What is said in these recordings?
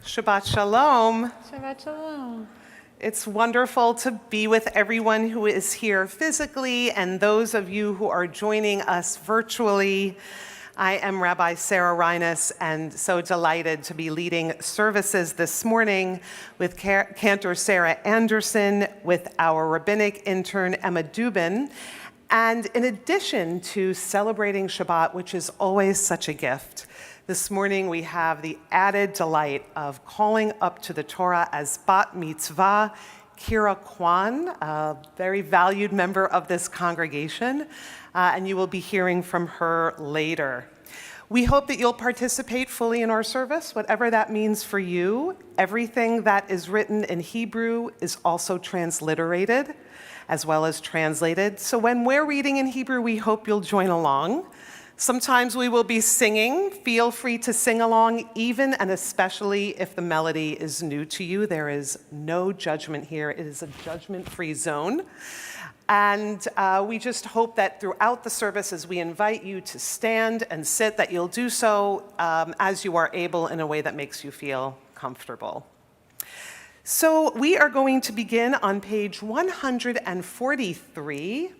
Shabbat Shalom. Shabbat Shalom. It's wonderful to be with everyone who is here physically and those of you who are joining us virtually. I am Rabbi Sarah Reines and so delighted to be leading services this morning with Cantor Sarah Anderson, with our rabbinic intern Emma Dubin. And in addition to celebrating Shabbat, which is always such a gift, this morning we have the added delight of calling up to the Torah as Bat Mitzvah Kira Kwan, a very valued member of this congregation, and you will be hearing from her later. We hope that you'll participate fully in our service, whatever that means for you. Everything that is written in Hebrew is also transliterated as well as translated. So when we're reading in Hebrew, we hope you'll join along. Sometimes we will be singing. Feel free to sing along, even and especially if the melody is new to you. There is no judgment here. It is a judgment-free zone. And we just hope that throughout the service, as we invite you to stand and sit, that you'll do so as you are able in a way that makes you feel comfortable. So we are going to begin on page 143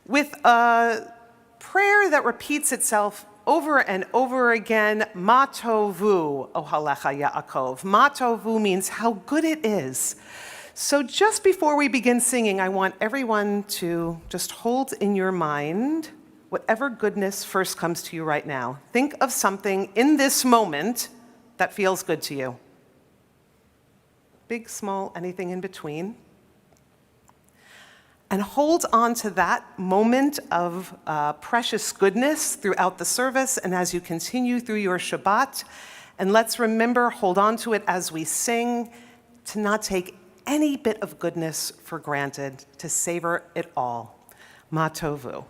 with a prayer that repeats itself over and over again, Ma tovu ohalecha Yaakov. Ma tovu means how good it is. So just before we begin singing, I want everyone to just hold in your mind whatever goodness first comes to you right now. Think of something in this moment that feels good to you. Big, small, anything in between. And hold on to that moment of precious goodness throughout the service and as you continue through your Shabbat. And let's remember, hold on to it as we sing, to not take any bit of goodness for granted, to savor it all. Ma tovu.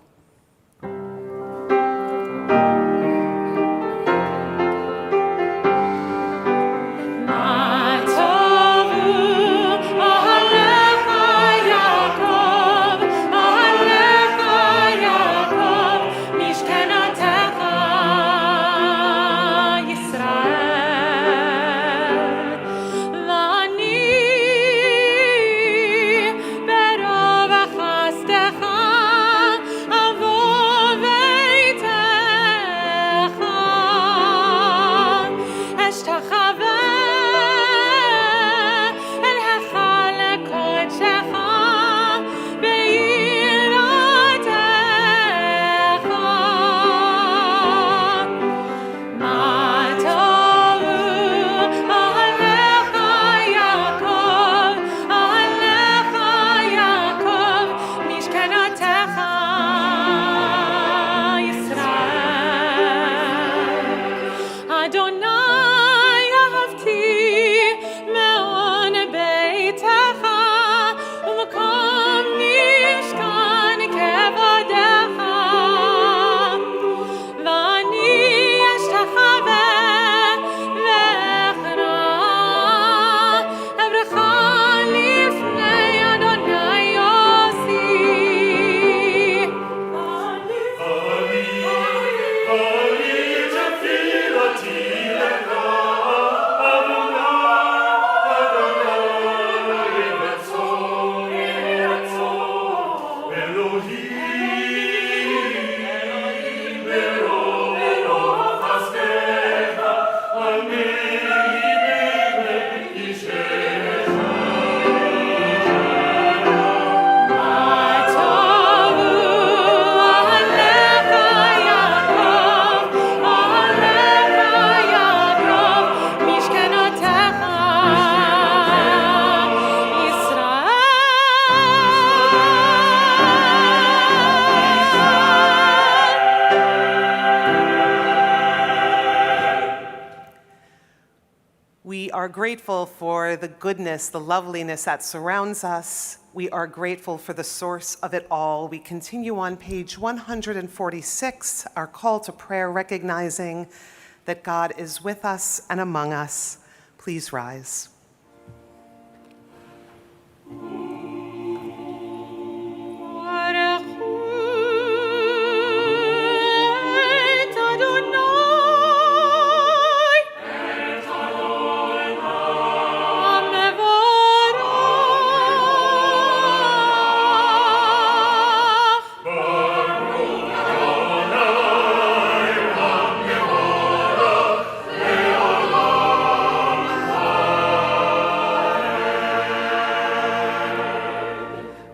We are grateful for the goodness, the loveliness that surrounds us. We are grateful for the source of it all. We continue on page 146, our call to prayer, recognizing that God is with us and among us. Please rise.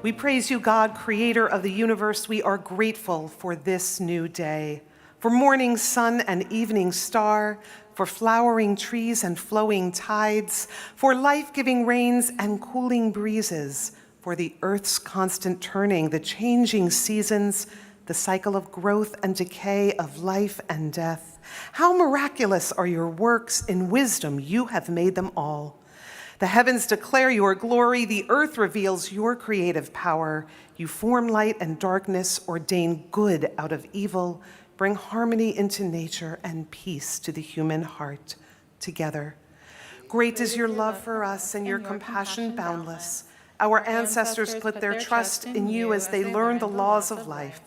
We praise you, God, creator of the universe. We are grateful for this new day, for morning sun and evening star, for flowering trees and flowing tides, for life-giving rains and cooling breezes, for the earth's constant turning, the changing seasons, the cycle of growth and decay, of life and death. How miraculous are your works! In wisdom you have made them all. The heavens declare your glory, the earth reveals your creative power. You form light and darkness, ordain good out of evil, bring harmony into nature and peace to the human heart. Together, great is your love for us and your compassion boundless. Our ancestors put their trust in you as they learned the laws of life.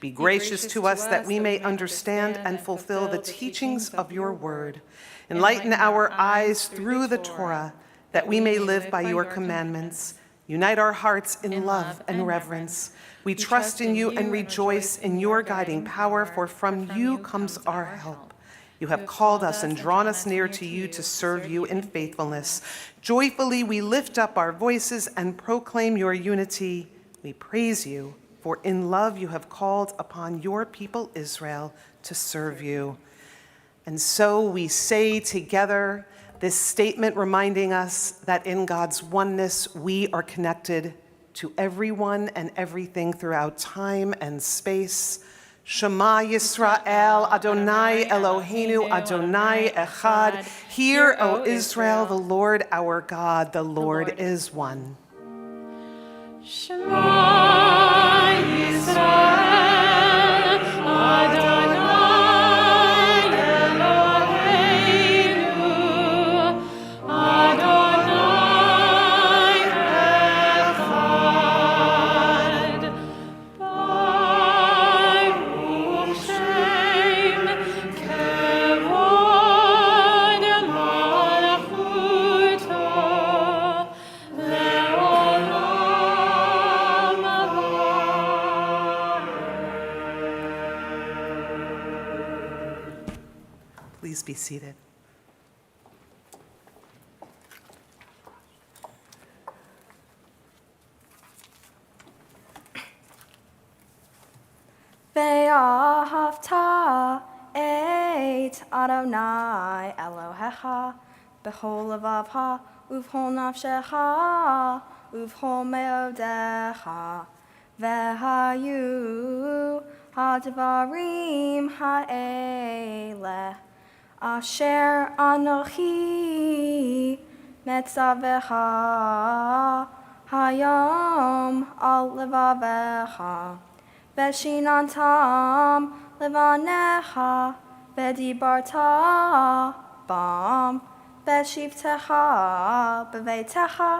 Be gracious to us that we may understand and fulfill the teachings of your word. Enlighten our eyes through the Torah, that we may live by your commandments. Unite our hearts in love and reverence. We trust in you and rejoice in your guiding power, for from you comes our help. You have called us and drawn us near to you to serve you in faithfulness. Joyfully we lift up our voices and proclaim your unity. We praise you, for in love you have called upon your people Israel to serve you. And so we say together this statement reminding us that in God's oneness, we are connected to everyone and everything throughout time and space. Shema Yisrael, Adonai Eloheinu, Adonai Echad. Hear, O Israel, the Lord our God, the Lord is one. Shema Yisrael, Adonai Eloheinu, Adonai Echad. Baruch Shem Kevod Malchuto Le'olam Abba. Please be seated. Ve'ahavta et Adonai Elohecha b'chol levavcha uv'chol nafshecha uv'chol meodecha ve'hayu hadvarim ha'eleh asher anochi metzavecha hayom al levavecha Veshinantam levanecha, vedibarta bam, veshivtecha bevetecha,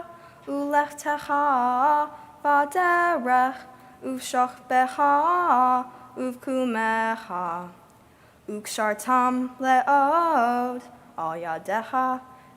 ulechtecha vaderech, uvshachbecha, uvkumecha, ukshartam leod al yadecha,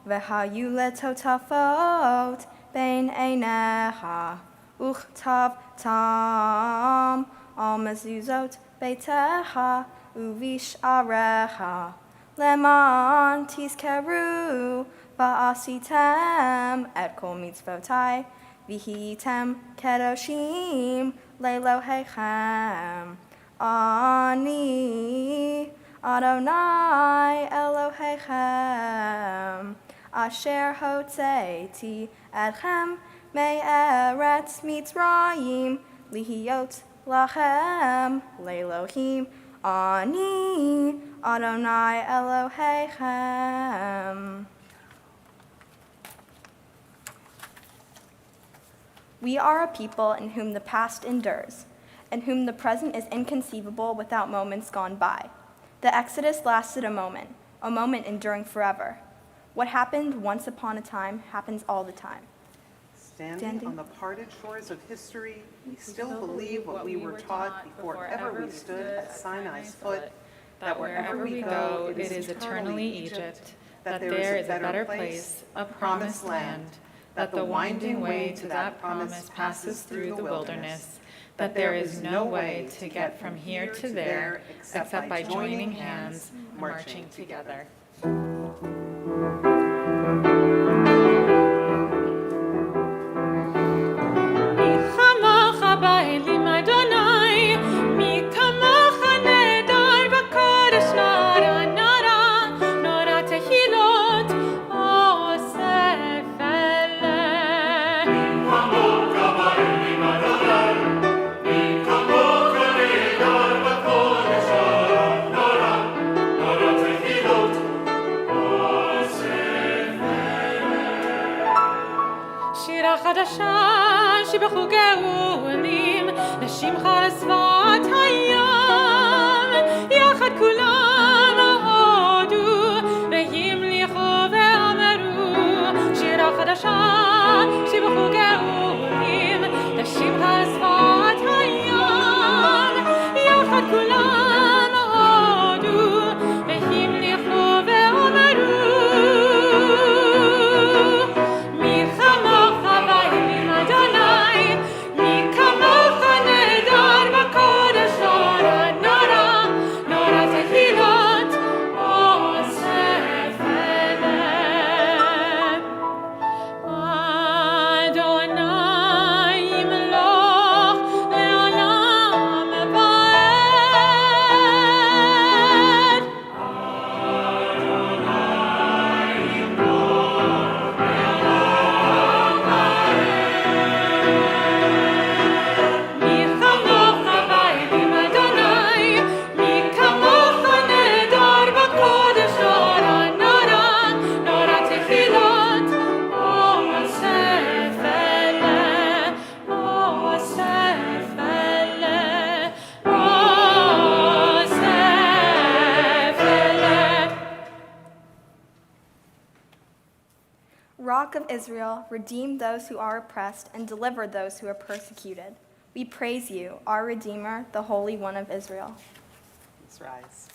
vehayu letotafot bein einecha, uchtav tam. Al mezuzot beitecha uvish arecha leman tizkeru va'asitem et kol mitzvotai v'hitem kedoshim le'elohechem ani Adonai Elohechem asher hotzeiti etchem me'eretz Mitzrayim lihiyot Lachem le'Elohim ani Adonai Elohechem. We are a people in whom the past endures, in whom the present is inconceivable without moments gone by. The Exodus lasted a moment enduring forever. What happened once upon a time happens all the time. Standing on the parted shores of history, we still believe what we were taught before ever we stood at Sinai's foot, that wherever we go, it is eternally Egypt, that there is a better place, a promised land, that the winding way to that promise passes through the wilderness, that there is no way to get from here to there except by joining hands, marching together. Come on. שירה חדשה שבחוגי עולים, לשמחה לשפת הים, יחד כולם הודו, והמליכו ואמרו, שירה חדשה שבחוגי עולים, לשמחה לשפת הים, יחד כולם הודו, והמליכו ואמרו, Rock of Israel, redeem those who are oppressed and deliver those who are persecuted. We praise you, our Redeemer, the Holy One of Israel. Let's rise.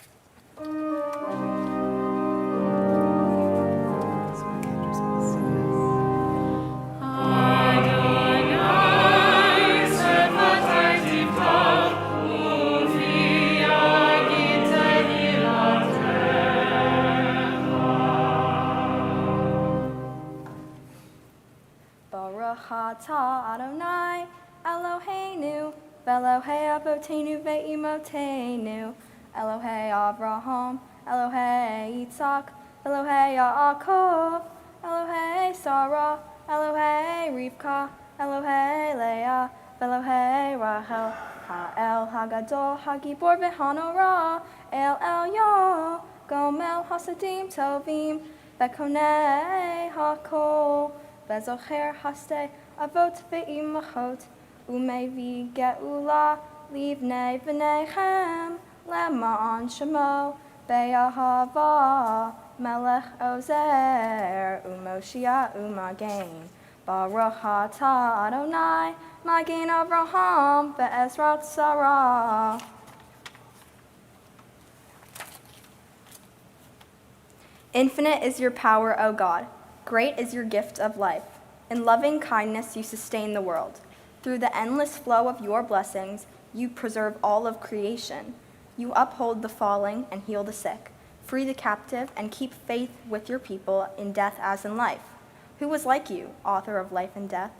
Baruch atah Adonai Eloheinu Velohei Avotenu ve'imotenu Elohei Avraham Elohei Yitzhak Elohei Yaakov Elohei Sarah Elohei Rivka Elohei Leah Velohei Rachel Ha'el Hagadol Hagibor v'Hanorah El Elyon Gomel Hasadim Tovim Vekonei Hakol Vezocher Haste Avot ve'imachot Umevi Geula Livnei v'nechem Lema'an Shemo Be'ahava Melech Ozer Umoshia Umagen Baruch atah Adonai Magen Avraham Ve'ezrat Sarah. Infinite is your power, O God. Great is your gift of life. In loving kindness you sustain the world. Through the endless flow of your blessings, you preserve all of creation. You uphold the falling and heal the sick, free the captive, and keep faith with your people in death as in life. Who is like you, author of life and death?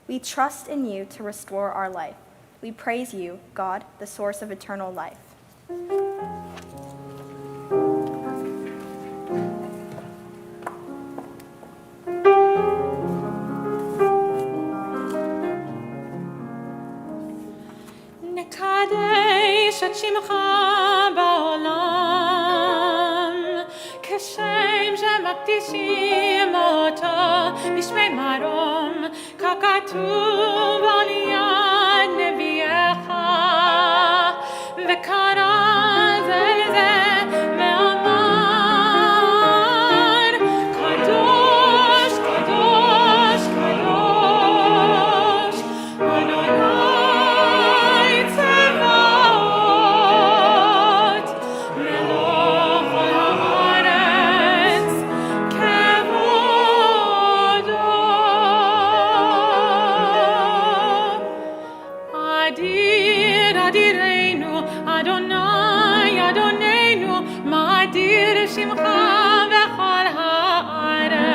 We trust in you to restore our life. We praise you, God, the source of eternal life. נקדש את שמך בעולם, כשם שמקדישים אותו בשמי מרום, ככתוב על יד נביאך, וקרא זה לזה ואמר, קדוש, קדוש, קדוש, אדוני צבאות, מלוך כל הארץ, כבודו. אדיר, אדירנו, אדוני, אדוננו, מה אדיר שמך בכל הארץ.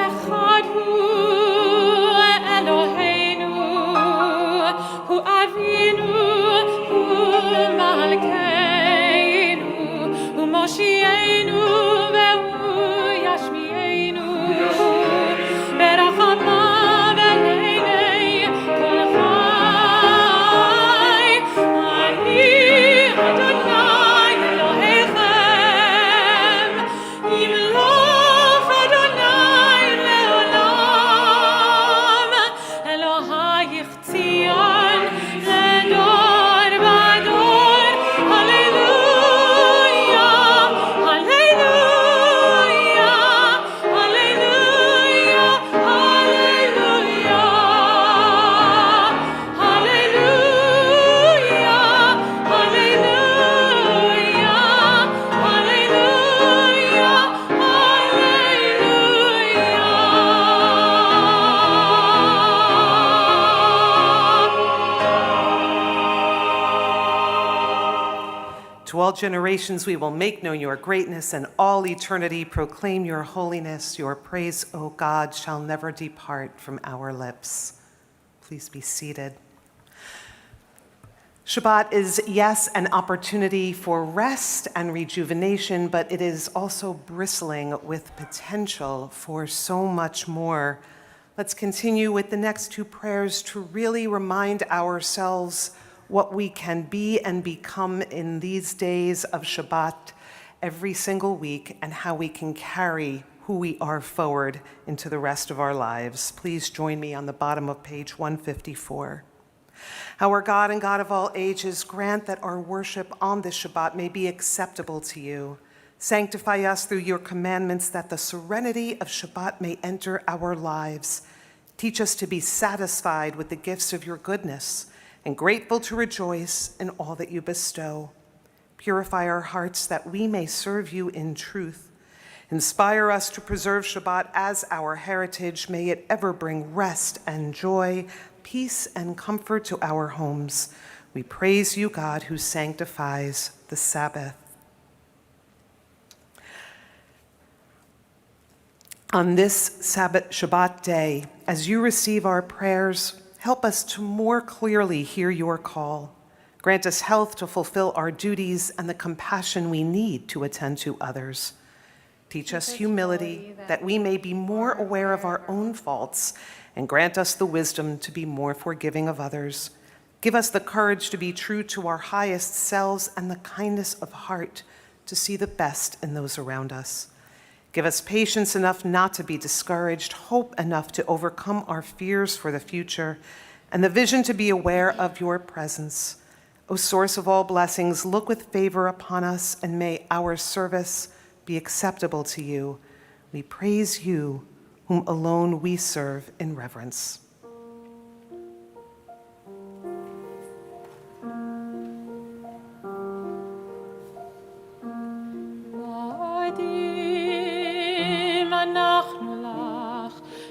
אחד הוא אלוהינו, הוא אבינו, הוא מלכנו, הוא מושיענו והוא ישמיענו, ברחמיו לעיני כל חי. אני אדוני אלוהיכם, generations we will make known your greatness, and all eternity proclaim your holiness. Your praise, O God, shall never depart from our lips. Please be seated. Shabbat is, yes, an opportunity for rest and rejuvenation, but it is also bristling with potential for so much more. Let's continue with the next two prayers to really remind ourselves what we can be and become in these days of Shabbat every single week, and how we can carry who we are forward into the rest of our lives. Please join me on the bottom of page 154. Our God and God of all ages, grant that our worship on this Shabbat may be acceptable to you. Sanctify us through your commandments, that the serenity of Shabbat may enter our lives. Teach us to be satisfied with the gifts of your goodness and grateful to rejoice in all that you bestow. Purify our hearts that we may serve you in truth. Inspire us to preserve Shabbat as our heritage. May it ever bring rest and joy, peace and comfort to our homes. We praise you, God, who sanctifies the Sabbath. On this Shabbat day, as you receive our prayers, help us to more clearly hear your call. Grant us health to fulfill our duties and the compassion we need to attend to others. Teach us humility, that we may be more aware of our own faults, and grant us the wisdom to be more forgiving of others. Give us the courage to be true to our highest selves and the kindness of heart to see the best in those around us. Give us patience enough not to be discouraged, hope enough to overcome our fears for the future, and the vision to be aware of your presence. O source of all blessings, look with favor upon us, and may our service be acceptable to you. We praise you, whom alone we serve in reverence.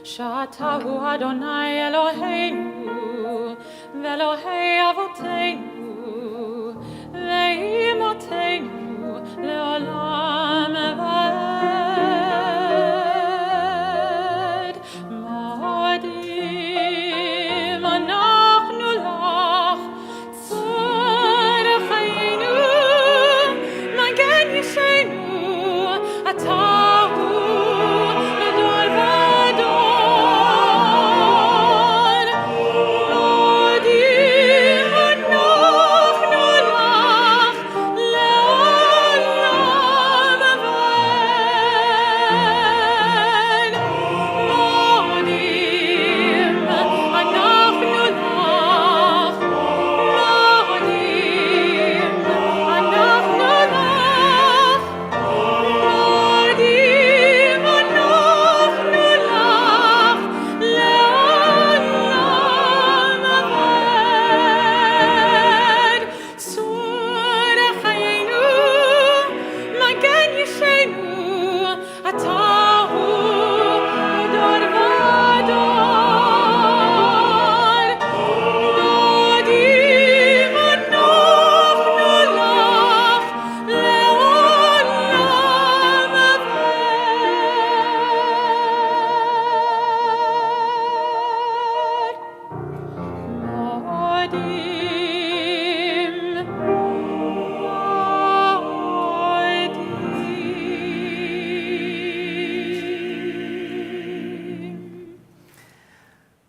שאתה הוא אדוני אלוהינו, ואלוהי אבותינו, ואימותינו לעולם ועד. מועדים אנחנו לך, צור חיינו, מגן ישנו, אתה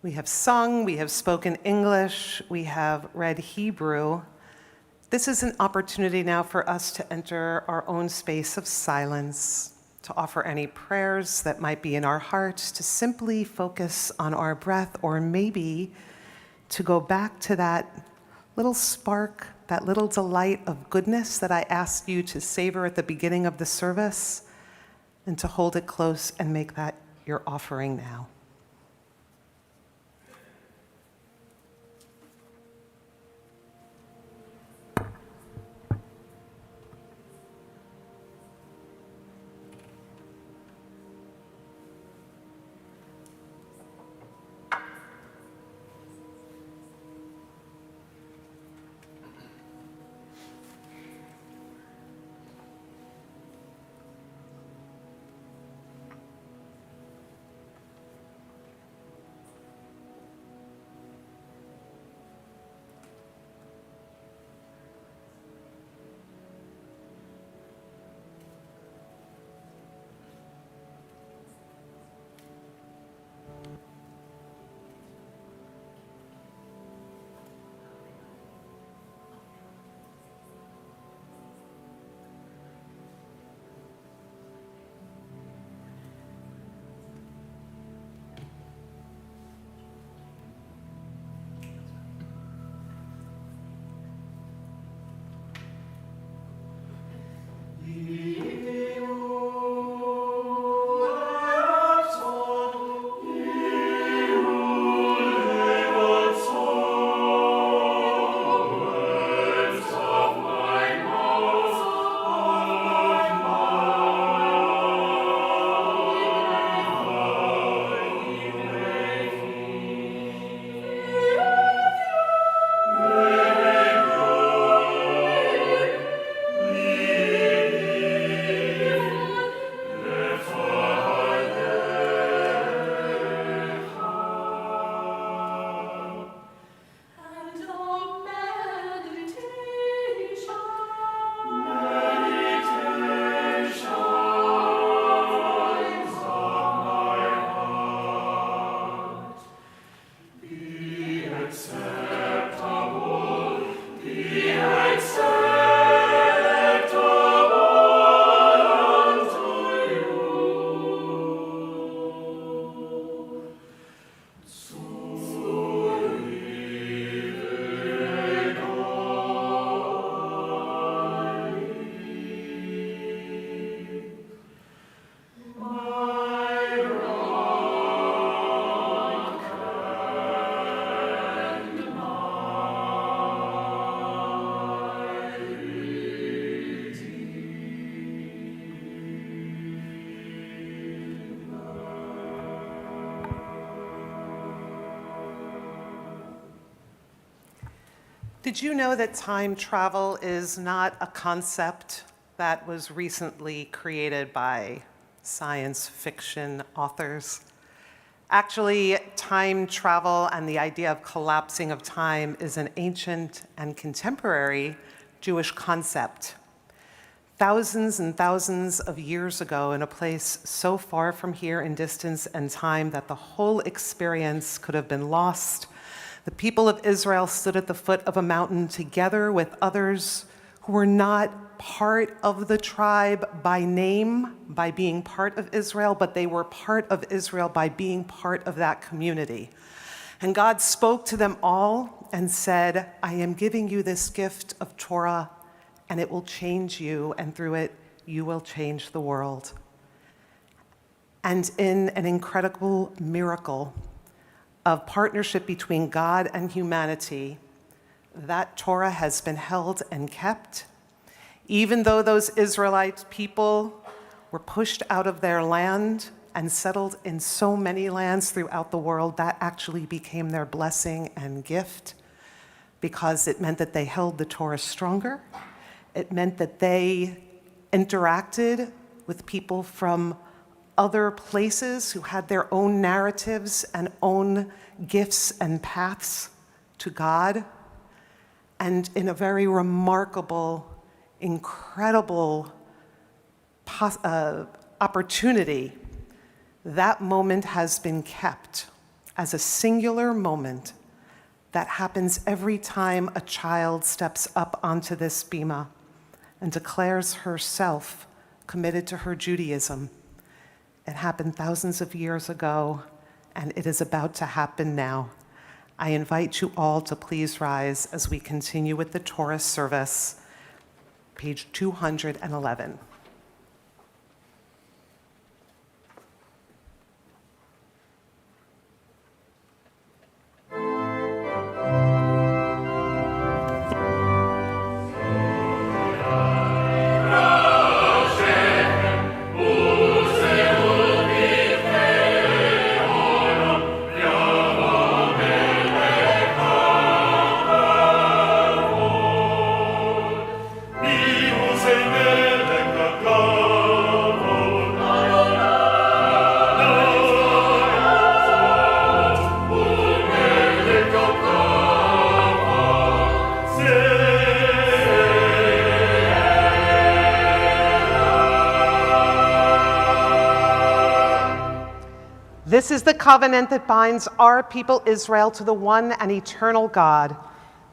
We have sung, we have spoken English, we have read Hebrew. This is an opportunity now for us to enter our own space of silence, to offer any prayers that might be in our hearts, to simply focus on our breath, or maybe to go back to that little spark, that little delight of goodness that I asked you to savor at the beginning of the service, and to hold it close and make that your offering now. Did you know that time travel is not a concept that was recently created by science fiction authors? Actually, time travel and the idea of collapsing of time is an ancient and contemporary Jewish concept. Thousands and thousands of years ago, in a place so far from here in distance and time that the whole experience could have been lost, the people of Israel stood at the foot of a mountain together with others who were not part of the tribe by name, by being part of Israel, but they were part of Israel by being part of that community. And God spoke to them all and said, I am giving you this gift of Torah, and it will change you, and through it, you will change the world. And in an incredible miracle of partnership between God and humanity, that Torah has been held and kept. Even though those Israelite people were pushed out of their land and settled in so many lands throughout the world, that actually became their blessing and gift because it meant that they held the Torah stronger. It meant that they interacted with people from other places who had their own narratives and own gifts and paths to God. And in a very remarkable, incredible opportunity, that moment has been kept as a singular moment that happens every time a child steps up onto this bima and declares herself committed to her Judaism. It happened thousands of years ago, and it is about to happen now. I invite you all to please rise as we continue with the Torah service, page 211. This is the covenant that binds our people Israel to the one and eternal God.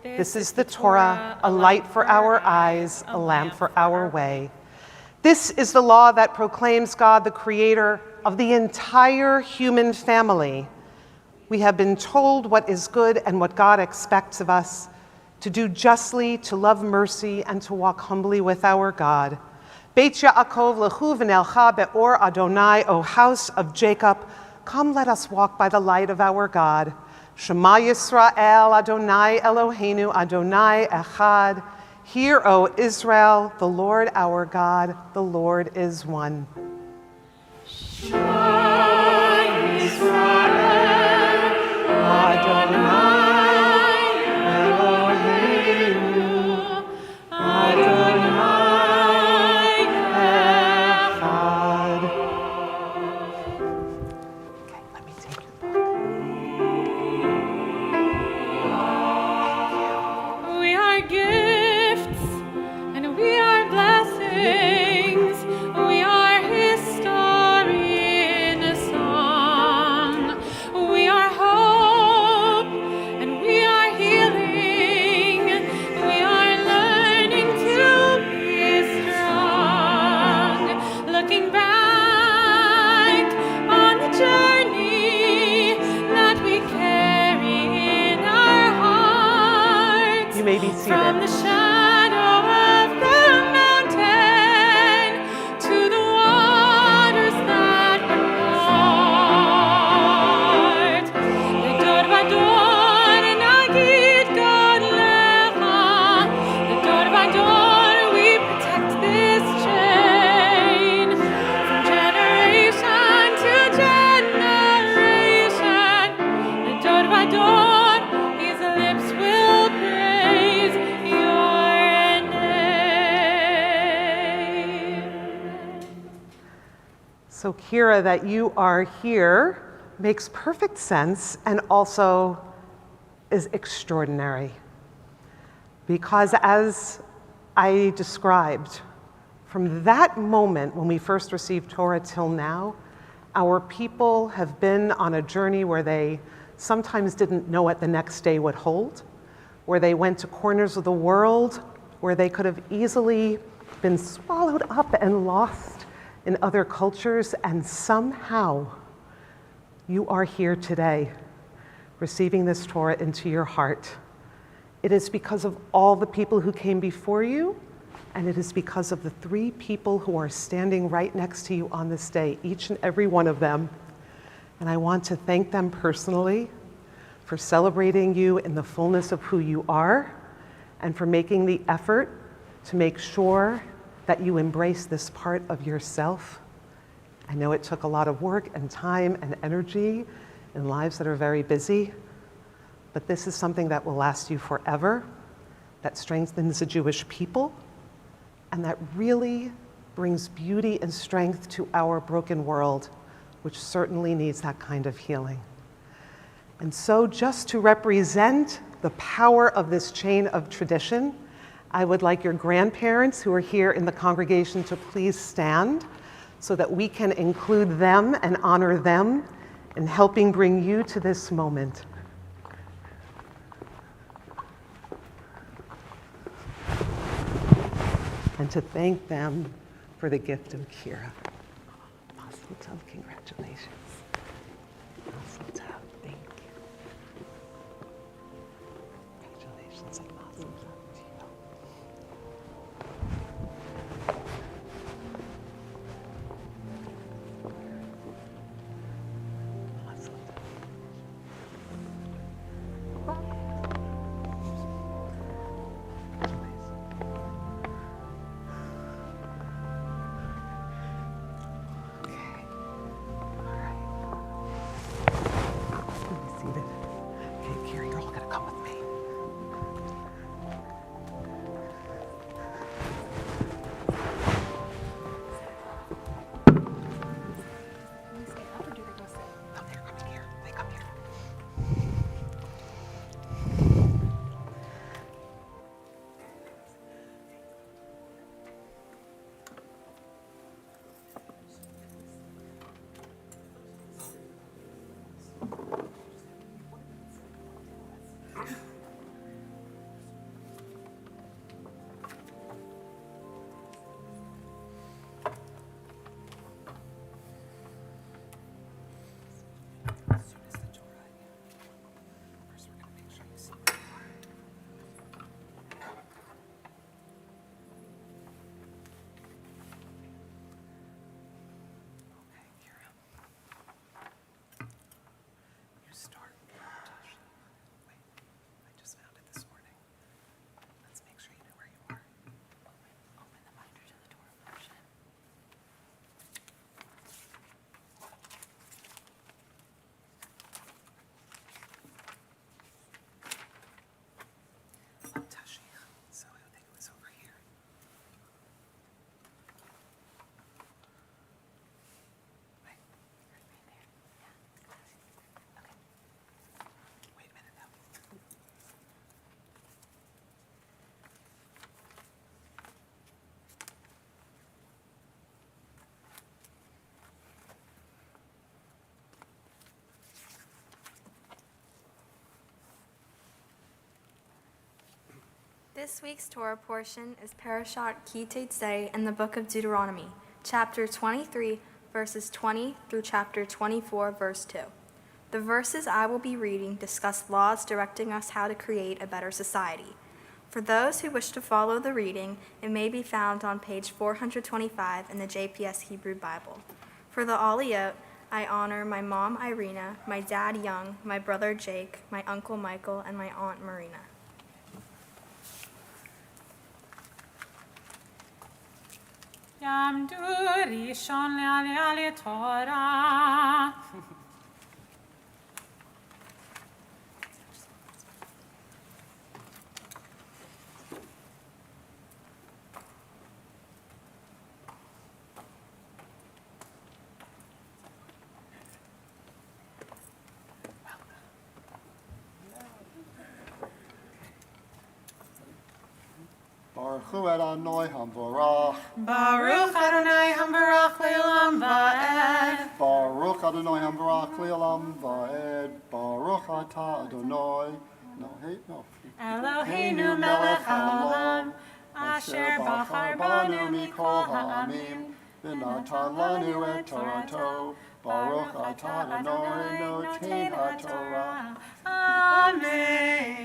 This is the Torah, a light for our eyes, a lamp for our way. This is the law that proclaims God the creator of the entire human family. We have been told what is good and what God expects of us, to do justly, to love mercy, and to walk humbly with our God. Beit Yaakov lechu v'nelcha be'or Adonai, O house of Jacob, come, let us walk by the light of our God. Shema Yisrael, Adonai Eloheinu, Adonai Echad. Hear, O Israel, the Lord our God, the Lord is one. Shema Yisrael, Adonai Eloheinu, Adonai Echad. Okay, let me take your book. we are gifts and we are blessings. We are His story in a song. We are hope So Kira, that you are here makes perfect sense and also is extraordinary. Because as I described, from that moment when we first received Torah till now, our people have been on a journey where they sometimes didn't know what the next day would hold, where they went to corners of the world where they could have easily been swallowed up and lost in other cultures, and somehow you are here today receiving this Torah into your heart. It is because of all the people who came before you, and it is because of the 3 people who are standing right next to you on this day, each and every one of them. And I want to thank them personally for celebrating you in the fullness of who you are, and for making the effort to make sure that you embrace this part of yourself. I know it took a lot of work and time and energy in lives that are very busy, but this is something that will last you forever, that strengthens the Jewish people, and that really brings beauty and strength to our broken world, which certainly needs that kind of healing. And so, just to represent the power of this chain of tradition, I would like your grandparents who are here in the congregation to please stand so that we can include them and honor them in helping bring you to this moment. And to thank them for the gift of Kira. Mazel tov, congratulations. Mazel tov, thank you. Congratulations and mazel tov to you. Mazel tov. This week's Torah portion is Parashat Ki Tetzei in the book of Deuteronomy, chapter 23, verses 20 through chapter 24, verse 2. The verses I will be reading discuss laws directing us how to create a better society. For those who wish to follow the reading, it may be found on page 425 in the JPS Hebrew Bible. For the Aliyot, I honor my mom Irina, my dad Young, my brother Jake, my uncle Michael, and my aunt Marina. Yam du rishon le'aleh Torah. Baruch Hu Adonai Hamvarach. Baruch Adonai Hamvarach Le'olam Va'ed. Baruch Adonai Hamvarach Le'olam Va'ed. Baruch Atah Adonai. No. Eloheinu melech haolam, asher bachar banu mikol ha'amim, v'natan lanu et Torato. Baruch Atah Adonai noten haTorah. Amen.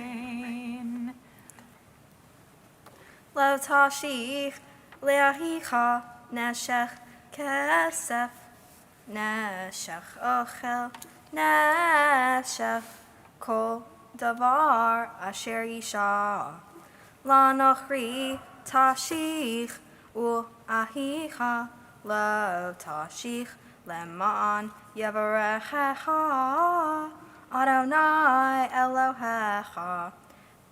Lo tashich le'ahicha neshech kesef, neshech ochel, neshech kol davar asher isha. La nochri tashich u'ahicha lo tashich leman yevarechecha Adonai Elohecha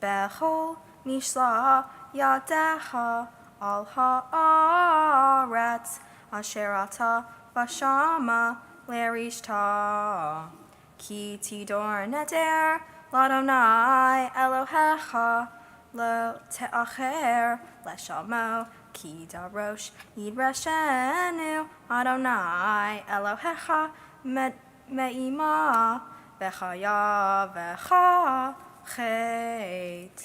bechol mishla yadecha al haaretz asher ata vashama lerishta ki tidor neder l'Adonai Elohecha lo te'acher leshamo ki darosh yidrashenu Adonai Elohecha me'ima v'chaya v'chachet.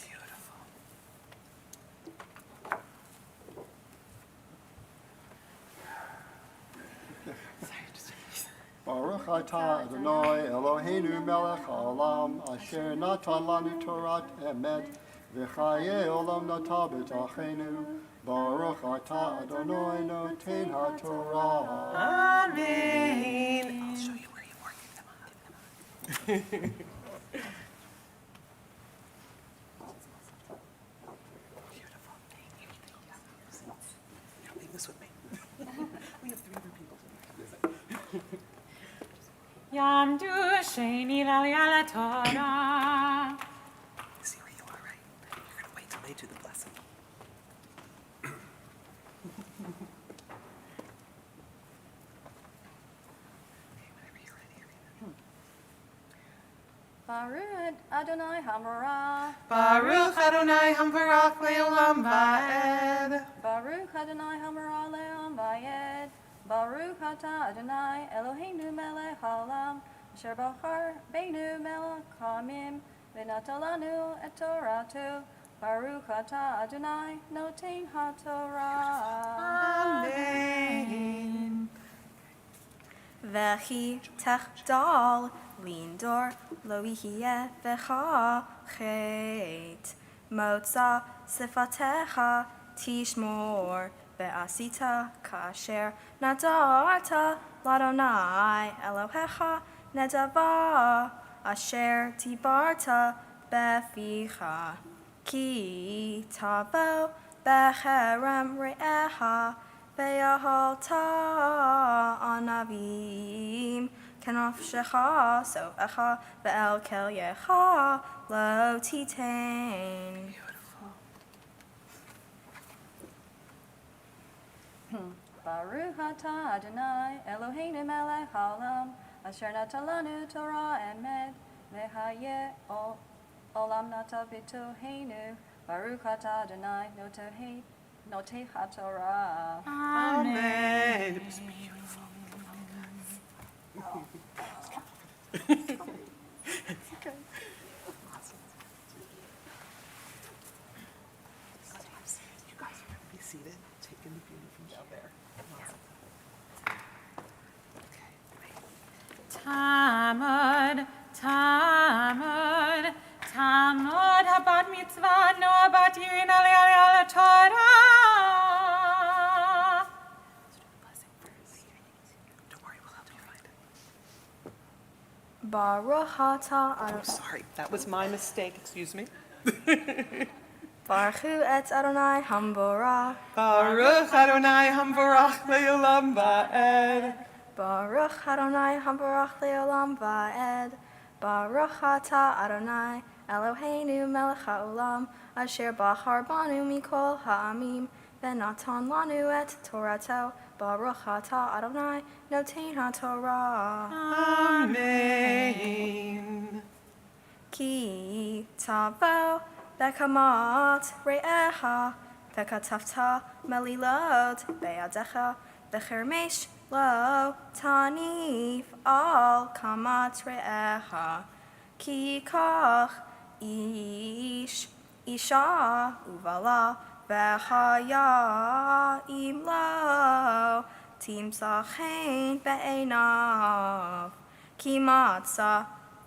Baruch Atah Adonai Eloheinu melech haolam asher natan lanu Torat emet v'chaye olam nata b'tachenu. Baruch Atah Adonai noten haTorah. Amen. I'll show you where you are. Give them up. Beautiful. Thank you. You don't leave this with me. We have 3 other people tonight. Yamdu sheni l'Aliyah Torah. You see where you are, right? You're going to wait till they do the blessing. Whenever you're ready. Baruch Adonai Hamvarach. Baruch Adonai Hamvarach Le'olam Va'ed. Baruch Adonai Hamvarach Le'olam Va'ed. Baruch Atah Adonai Eloheinu melech haolam, asher bachar beinu melech hamim, v'natan lanu et Torato. Baruch Atah Adonai noten haTorah. Amen. V'chi techdal lindor lo yihye v'chachet. Motza sifatecha tishmor ve'asita kasher nadarta l'Adonai Elohecha nedava asher dibarta beficha. Ki tavo becherem re'echa ve'ahalta anavim kenafshecha sofecha ve'el kelyecha lo titain. Baruch Atah Adonai Eloheinu melech haolam, asher natan lanu Torah emet, v'chayeh olam nata b'toheinu. Baruch Atah Adonai noten haTorah. Amen. It was beautiful. You guys are going to be seated, taking the beauty from down there. Talmud, Talmud, Talmud, Habat Mitzvah, no Habat Yirin Aliyah Torah. Don't worry, we'll help you find it. Baruch atah Oh, Adonai. sorry, that was my mistake. Excuse me. Baruch Hu et Adonai Hamvarach. Baruch Adonai Hamvarach Le'olam Va'ed. Baruch Adonai Hamvarach Le'olam Va'ed. Baruch atah Adonai Eloheinu melech haolam, asher bachar banu mikol ha'amim, v'natan lanu et Torato. Baruch atah Adonai noten haTorah. Amen. Ki tavo bekamat re'echa וכתבת מלילות בידיך, בחרמש לא תניף על קמת רעך, כי כך אישה ובעלה וחיה אם לא תמצא חן בעיניו, כי מצא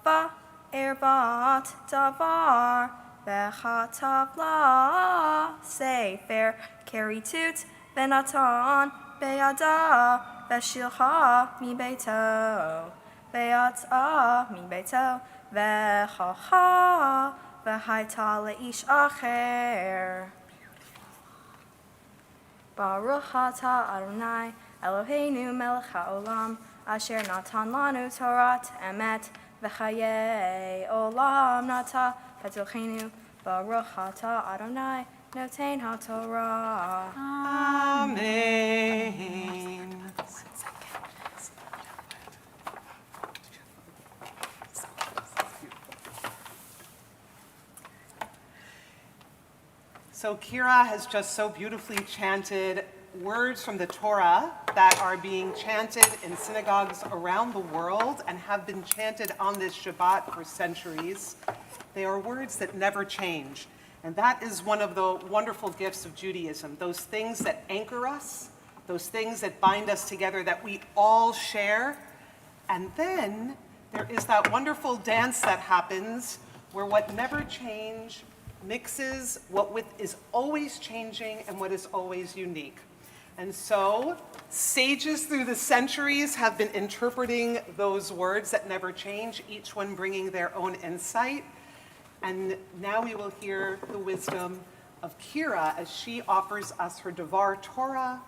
בערבת דבר וכתב לה ספר כריתות ונתן בידה ושילחה מביתו ויצאה מביתו וככה והייתה לאיש אחר. ברוך אתה אדוני אלוהינו מלך העולם אשר נתן לנו תורת אמת וחיי עולם נטע בתוכנו. ברוך אתה אדוני נותן התורה. Amen. So Kira has just so beautifully chanted words from the Torah that are being chanted in synagogues around the world and have been chanted on this Shabbat for centuries. They are words that never change. And that is one of the wonderful gifts of Judaism, those things that anchor us, those things that bind us together that we all share. And then there is that wonderful dance that happens where what never change mixes what is always changing and what is always unique. And so sages through the centuries have been interpreting those words that never change, each one bringing their own insight. And now we will hear the wisdom of Kira as she offers us her Dvar Torah,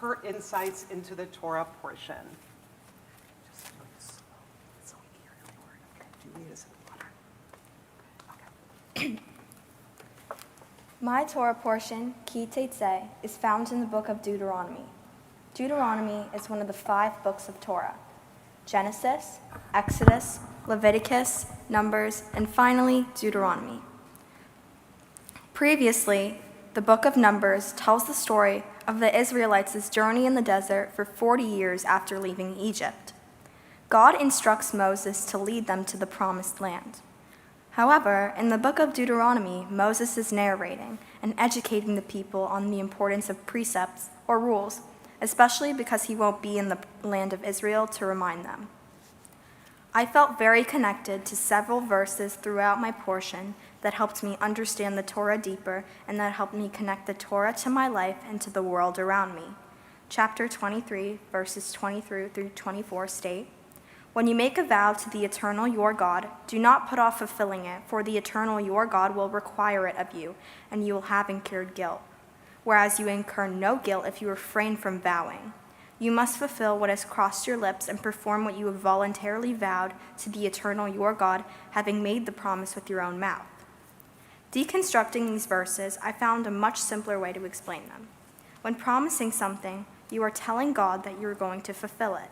her insights into the Torah portion. Just really slow, so we hear every word. Okay, do you need us in water? Okay. My Torah portion, Ki Teitzeh, is found in the book of Deuteronomy. Deuteronomy is one of the 5 books of Torah: Genesis, Exodus, Leviticus, Numbers, and finally Deuteronomy. Previously, the book of Numbers tells the story of the Israelites' journey in the desert for 40 years after leaving Egypt. God instructs Moses to lead them to the promised land. However, in the book of Deuteronomy, Moses is narrating and educating the people on the importance of precepts or rules, especially because he won't be in the land of Israel to remind them. I felt very connected to several verses throughout my portion that helped me understand the Torah deeper and that helped me connect the Torah to my life and to the world around me. Chapter 23, verses 23 through 24 state, "When you make a vow to the eternal your God, do not put off fulfilling it, for the eternal your God will require it of you, and you will have incurred guilt. Whereas you incur no guilt if you refrain from vowing. You must fulfill what has crossed your lips and perform what you have voluntarily vowed to the eternal your God, having made the promise with your own mouth." Deconstructing these verses, I found a much simpler way to explain them. When promising something, you are telling God that you are going to fulfill it.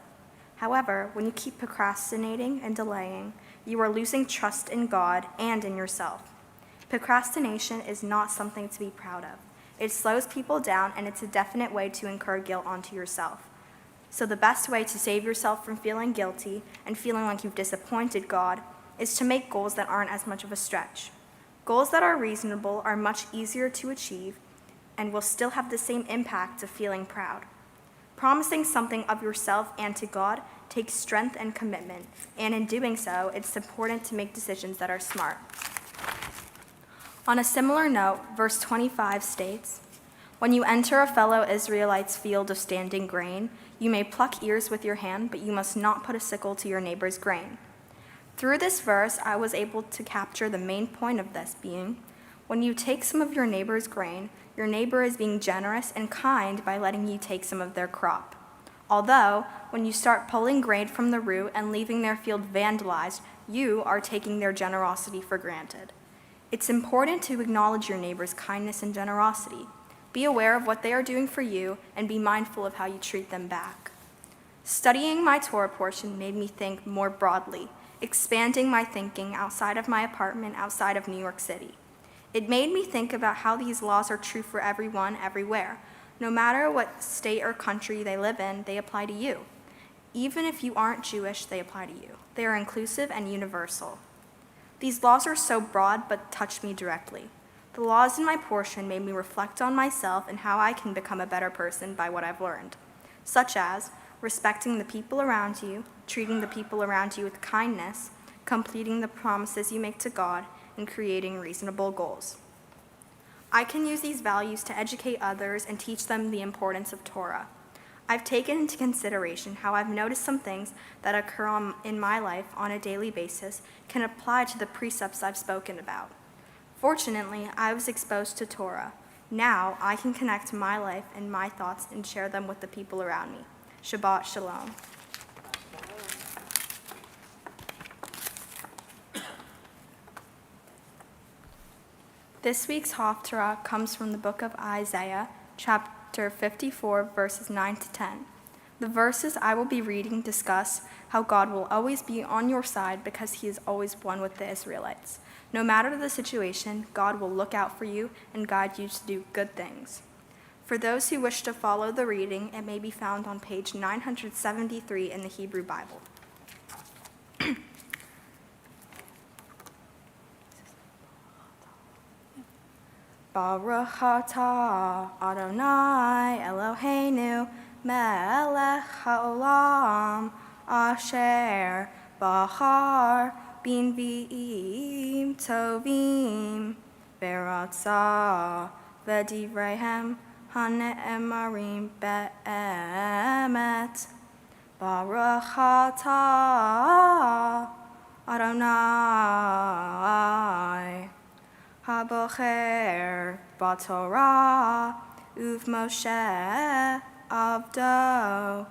However, when you keep procrastinating and delaying, you are losing trust in God and in yourself. Procrastination is not something to be proud of. It slows people down, and it's a definite way to incur guilt onto yourself. So the best way to save yourself from feeling guilty and feeling like you've disappointed God is to make goals that aren't as much of a stretch. Goals that are reasonable are much easier to achieve and will still have the same impact of feeling proud. Promising something of yourself and to God takes strength and commitment, and in doing so, it's important to make decisions that are smart. On a similar note, verse 25 states, "When you enter a fellow Israelite's field of standing grain, you may pluck ears with your hand, but you must not put a sickle to your neighbor's grain." Through this verse, I was able to capture the main point of this being, when you take some of your neighbor's grain, your neighbor is being generous and kind by letting you take some of their crop. Although, when you start pulling grain from the root and leaving their field vandalized, you are taking their generosity for granted. It's important to acknowledge your neighbor's kindness and generosity. Be aware of what they are doing for you and be mindful of how you treat them back. Studying my Torah portion made me think more broadly, expanding my thinking outside of my apartment outside of New York City. It made me think about how these laws are true for everyone, everywhere. No matter what state or country they live in, they apply to you. Even if you aren't Jewish, they apply to you. They are inclusive and universal. These laws are so broad but touch me directly. The laws in my portion made me reflect on myself and how I can become a better person by what I've learned, such as respecting the people around you, treating the people around you with kindness, completing the promises you make to God, and creating reasonable goals. I can use these values to educate others and teach them the importance of Torah. I've taken into consideration how I've noticed some things that occur in my life on a daily basis can apply to the precepts I've spoken about. Fortunately, I was exposed to Torah. Now I can connect my life and my thoughts and share them with the people around me. Shabbat Shalom. This week's Haftarah comes from the book of Isaiah, chapter 54, verses 9 to 10. The verses I will be reading discuss how God will always be on your side because he is always one with the Israelites. No matter the situation, God will look out for you and guide you to do good things. For those who wish to follow the reading, it may be found on page 973 in the Hebrew Bible. Baruch atah Adonai Eloheinu melech haolam asher bahar b'nvi'im tovim v'ratzah v'divreihem hane'emarim be'emet. Baruch atah Adonai Habocher Batorah Uv Moshe Avdo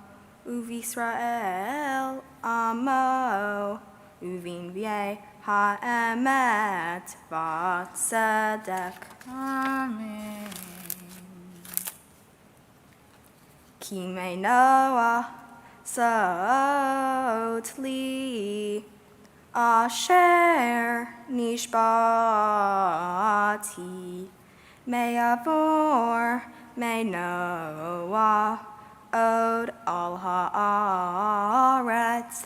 Uv Yisrael Amo Uvin V'yeh Ha'emet V'tzedek. Amen. Kimei Noah Sot Li Asher Nishbati Me'avor Me'noah Od Al Haaretz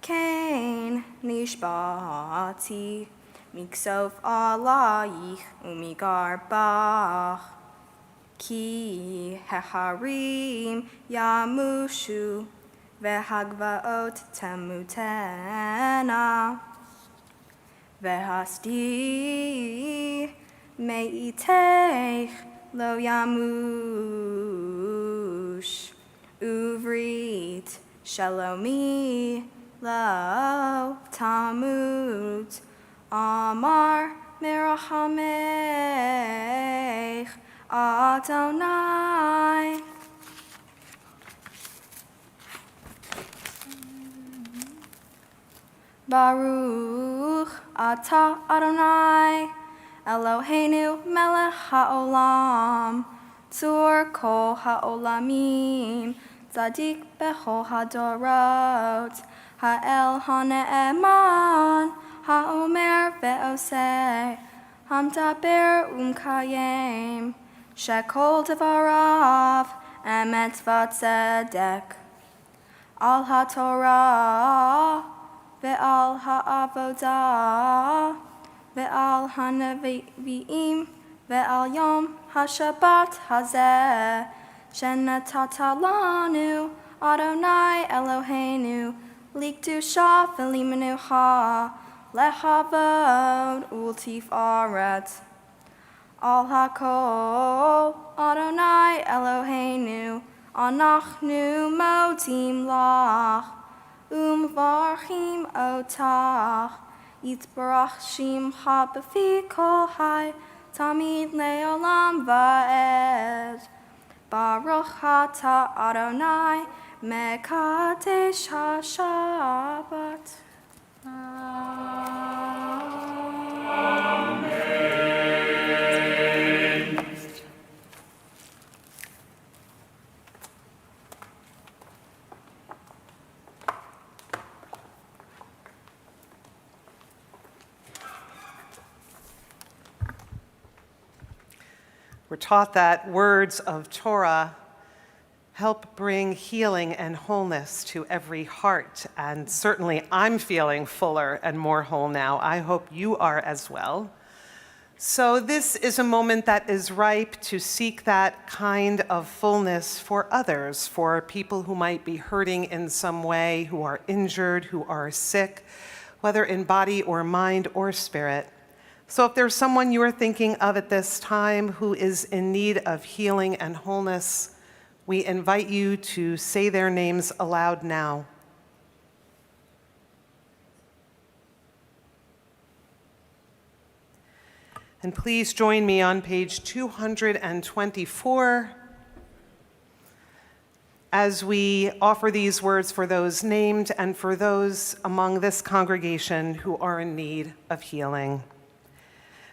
Kain Nishbati Miksof Alayich Umigarbach Ki Heharim Yamushu V'hagvaot temutena V'hasti me'iteich lo yamush Uvrit shalomi lo tamut Amar merahamech Adonai. Baruch atah Adonai Eloheinu melech haolam tzur kol haolamim tzadik bechol hadorot ha'el hane'eman ha'omer ve'oseh hamdaber umkayem shekol devarav emet v'tzedek al haTorah ve'al ha'avodah, ve'al ha'nevi'im, ve'al yom ha'shabbat hazeh, shenatata lanu, Adonai Eloheinu, likdusha v'limenucha, lechavod ultifaret. Al hakol, Adonai Eloheinu, anachnu modim lach, Varchim otach, yitbarach shimcha b'fi kol hai, tamid le'olam va'ed. Baruch atah Adonai, mekadesh ha'shabbat. taught that words of Torah help bring healing and wholeness to every heart. And certainly I'm feeling fuller and more whole now. I hope you are as well. So this is a moment that is ripe to seek that kind of fullness for others, for people who might be hurting in some way, who are injured, who are sick, whether in body or mind or spirit. So if there's someone you are thinking of at this time who is in need of healing and wholeness, we invite you to say their names aloud now. And please join me on page 224 as we offer these words for those named and for those among this congregation who are in need of healing.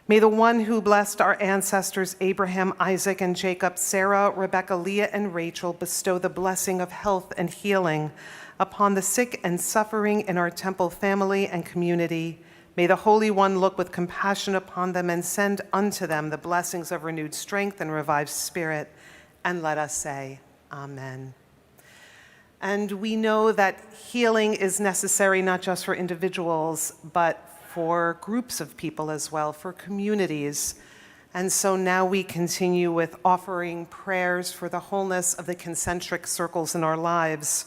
May the one who blessed our ancestors Abraham, Isaac, and Jacob, Sarah, Rebekah, Leah, and Rachel bestow the blessing of health and healing upon the sick and suffering in our temple family and community. May the Holy One look with compassion upon them and send unto them the blessings of renewed strength and revived spirit. And let us say, Amen. And we know that healing is necessary not just for individuals, but for groups of people as well, for communities. And so now we continue with offering prayers for the wholeness of the concentric circles in our lives.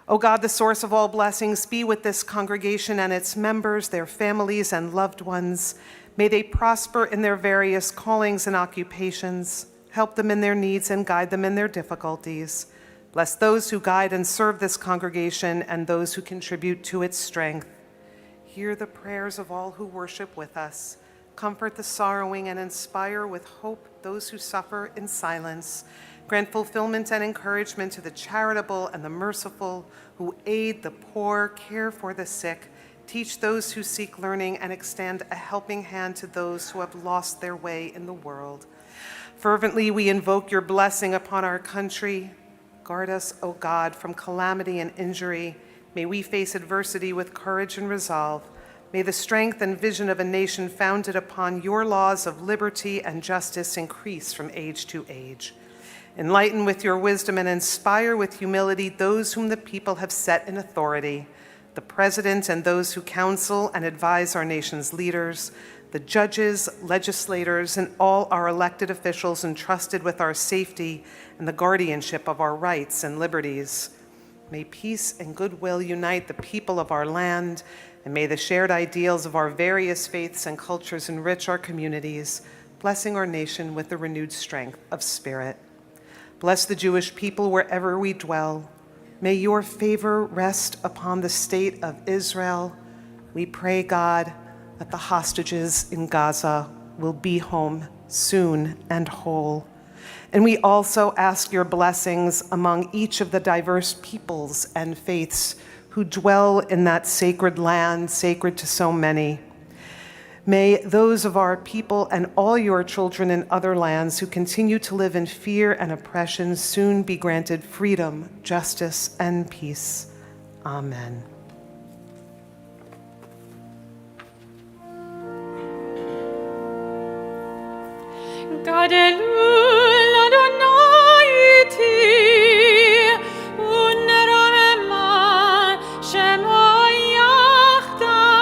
O God, the source of all blessings, be with this congregation and its members, their families and loved ones. May they prosper in their various callings and occupations. Help them in their needs and guide them in their difficulties. Bless those who guide and serve this congregation and those who contribute to its strength. Hear the prayers of all who worship with us. Comfort the sorrowing and inspire with hope those who suffer in silence. Grant fulfillment and encouragement to the charitable and the merciful who aid the poor, care for the sick, teach those who seek learning, and extend a helping hand to those who have lost their way in the world. Fervently we invoke your blessing upon our country. Guard us, O God, from calamity and injury. May we face adversity with courage and resolve. May the strength and vision of a nation founded upon your laws of liberty and justice increase from age to age. Enlighten with your wisdom and inspire with humility those whom the people have set in authority, the president and those who counsel and advise our nation's leaders, the judges, legislators, and all our elected officials entrusted with our safety and the guardianship of our rights and liberties. May peace and goodwill unite the people of our land, and may the shared ideals of our various faiths and cultures enrich our communities, blessing our nation with the renewed strength of spirit. Bless the Jewish people wherever we dwell. May your favor rest upon the state of Israel. We pray, God, that the hostages in Gaza will be home soon and whole. And we also ask your blessings among each of the diverse peoples and faiths who dwell in that sacred land, sacred to so many. May those of our people and all your children in other lands who continue to live in fear and oppression soon be granted freedom, justice, and peace. Amen. Gadelul Adonai iti, uneromema shemo yachdav.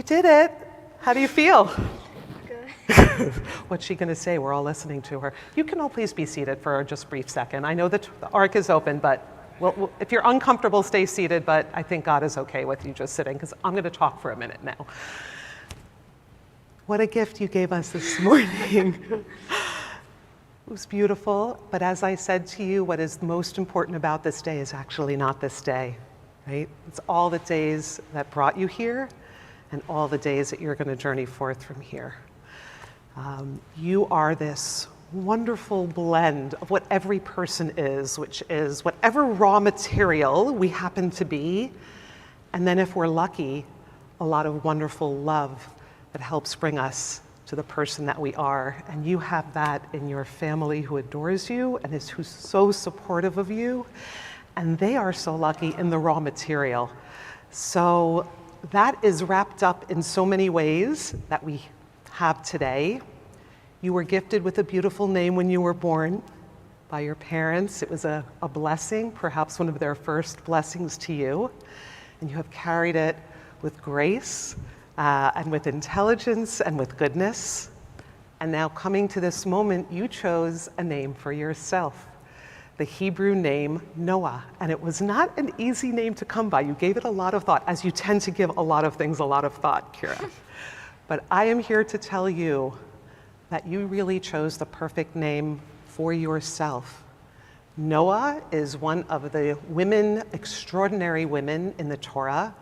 You did it. How do you feel? Good. What's she going to say? We're all listening to her. You can all please be seated for just a brief second. I know that the ark is open, but if you're uncomfortable, stay seated, but I think God is okay with you just sitting, because I'm going to talk for a minute now. What a gift you gave us this morning. It was beautiful, but as I said to you, what is most important about this day is actually not this day, right? It's all the days that brought you here and all the days that you're going to journey forth from here. You are this wonderful blend of what every person is, which is whatever raw material we happen to be, and then if we're lucky, a lot of wonderful love that helps bring us to the person that we are. And you have that in your family who adores you and who's so supportive of you, and they are so lucky in the raw material. So that is wrapped up in so many ways that we have today. You were gifted with a beautiful name when you were born by your parents. It was a blessing, perhaps one of their first blessings to you. And you have carried it with grace and with intelligence and with goodness. And now coming to this moment, you chose a name for yourself, the Hebrew name Noah. And it was not an easy name to come by. You gave it a lot of thought, as you tend to give a lot of things a lot of thought, Kira. But I am here to tell you that you really chose the perfect name for yourself. Noah is one of the women, extraordinary women in the Torah,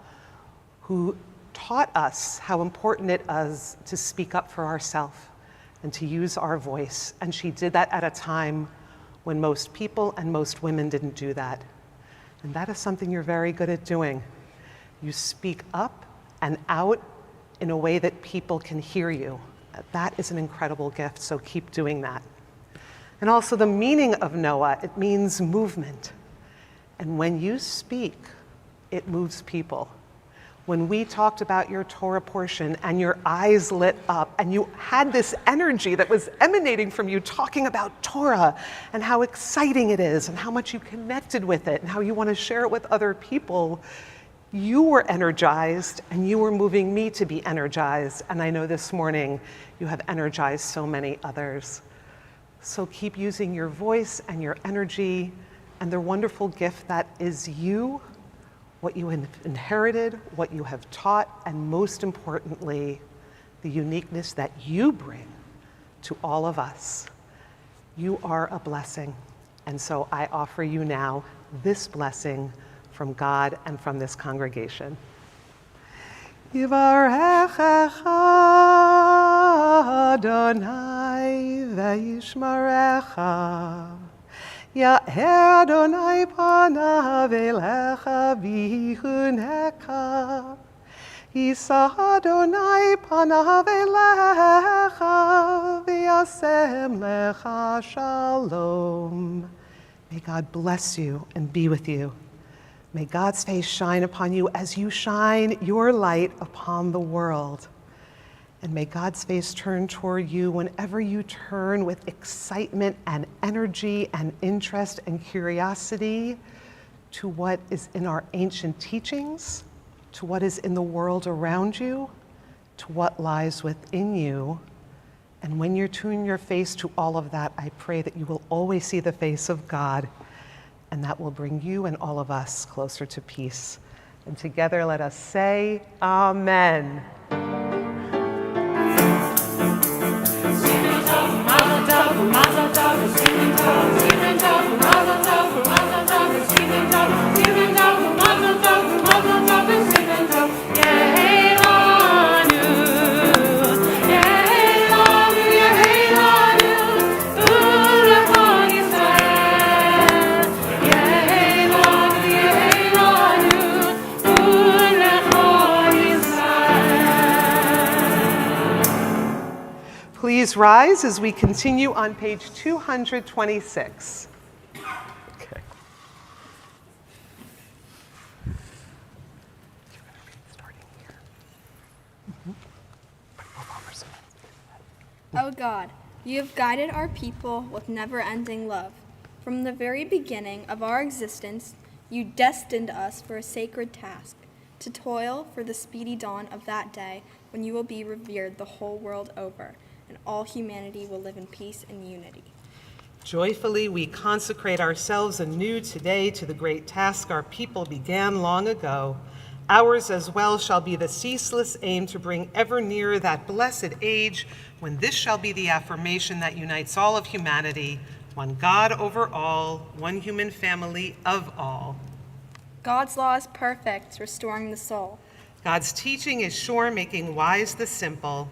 who taught us how important it is to speak up for ourselves and to use our voice. And she did that at a time when most people and most women didn't do that. And that is something you're very good at doing. You speak up and out in a way that people can hear you. That is an incredible gift, so keep doing that. And also the meaning of Noah, it means movement. And when you speak, it moves people. When we talked about your Torah portion and your eyes lit up and you had this energy that was emanating from you talking about Torah and how exciting it is and how much you connected with it and how you want to share it with other people, you were energized and you were moving me to be energized. And I know this morning you have energized so many others. So keep using your voice and your energy and the wonderful gift that is you, what you inherited, what you have taught, and most importantly, the uniqueness that you bring to all of us. You are a blessing. And so I offer you now this blessing from God and from this congregation. Yivarechecha Adonai ve'yishmarecha. Ya'er Adonai panav elecha v'yichunecha. Yisa Adonai panav elecha v'yasem lecha shalom. May God bless you and be with you. May God's face shine upon you as you shine your light upon the world. And may God's face turn toward you whenever you turn with excitement and energy and interest and curiosity to what is in our ancient teachings, to what is in the world around you, to what lies within you. And when you turn your face to all of that, I pray that you will always see the face of God, and that will bring you and all of us closer to peace. And together let us say, Amen. Please rise as we continue on page 226. Okay. Starting here. O God, you have guided our people with never-ending love. From the very beginning of our existence, you destined us for a sacred task, to toil for the speedy dawn of that day when you will be revered the whole world over, and all humanity will live in peace and unity. Joyfully, we consecrate ourselves anew today to the great task our people began long ago. Ours as well shall be the ceaseless aim to bring ever nearer that blessed age when this shall be the affirmation that unites all of humanity, one God over all, one human family of all. God's law is perfect, restoring the soul. God's teaching is sure, making wise the simple.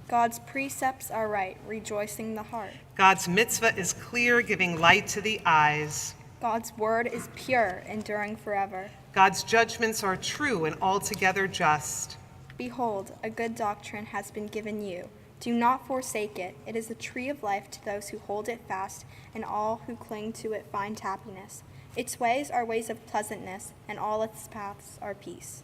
God's precepts are right, rejoicing the heart. God's mitzvah is clear, giving light to the eyes. God's word is pure, enduring forever. God's judgments are true and altogether just. Behold, a good doctrine has been given you. Do not forsake it. It is a tree of life to those who hold it fast, and all who cling to it find happiness. Its ways are ways of pleasantness, and all its paths are peace.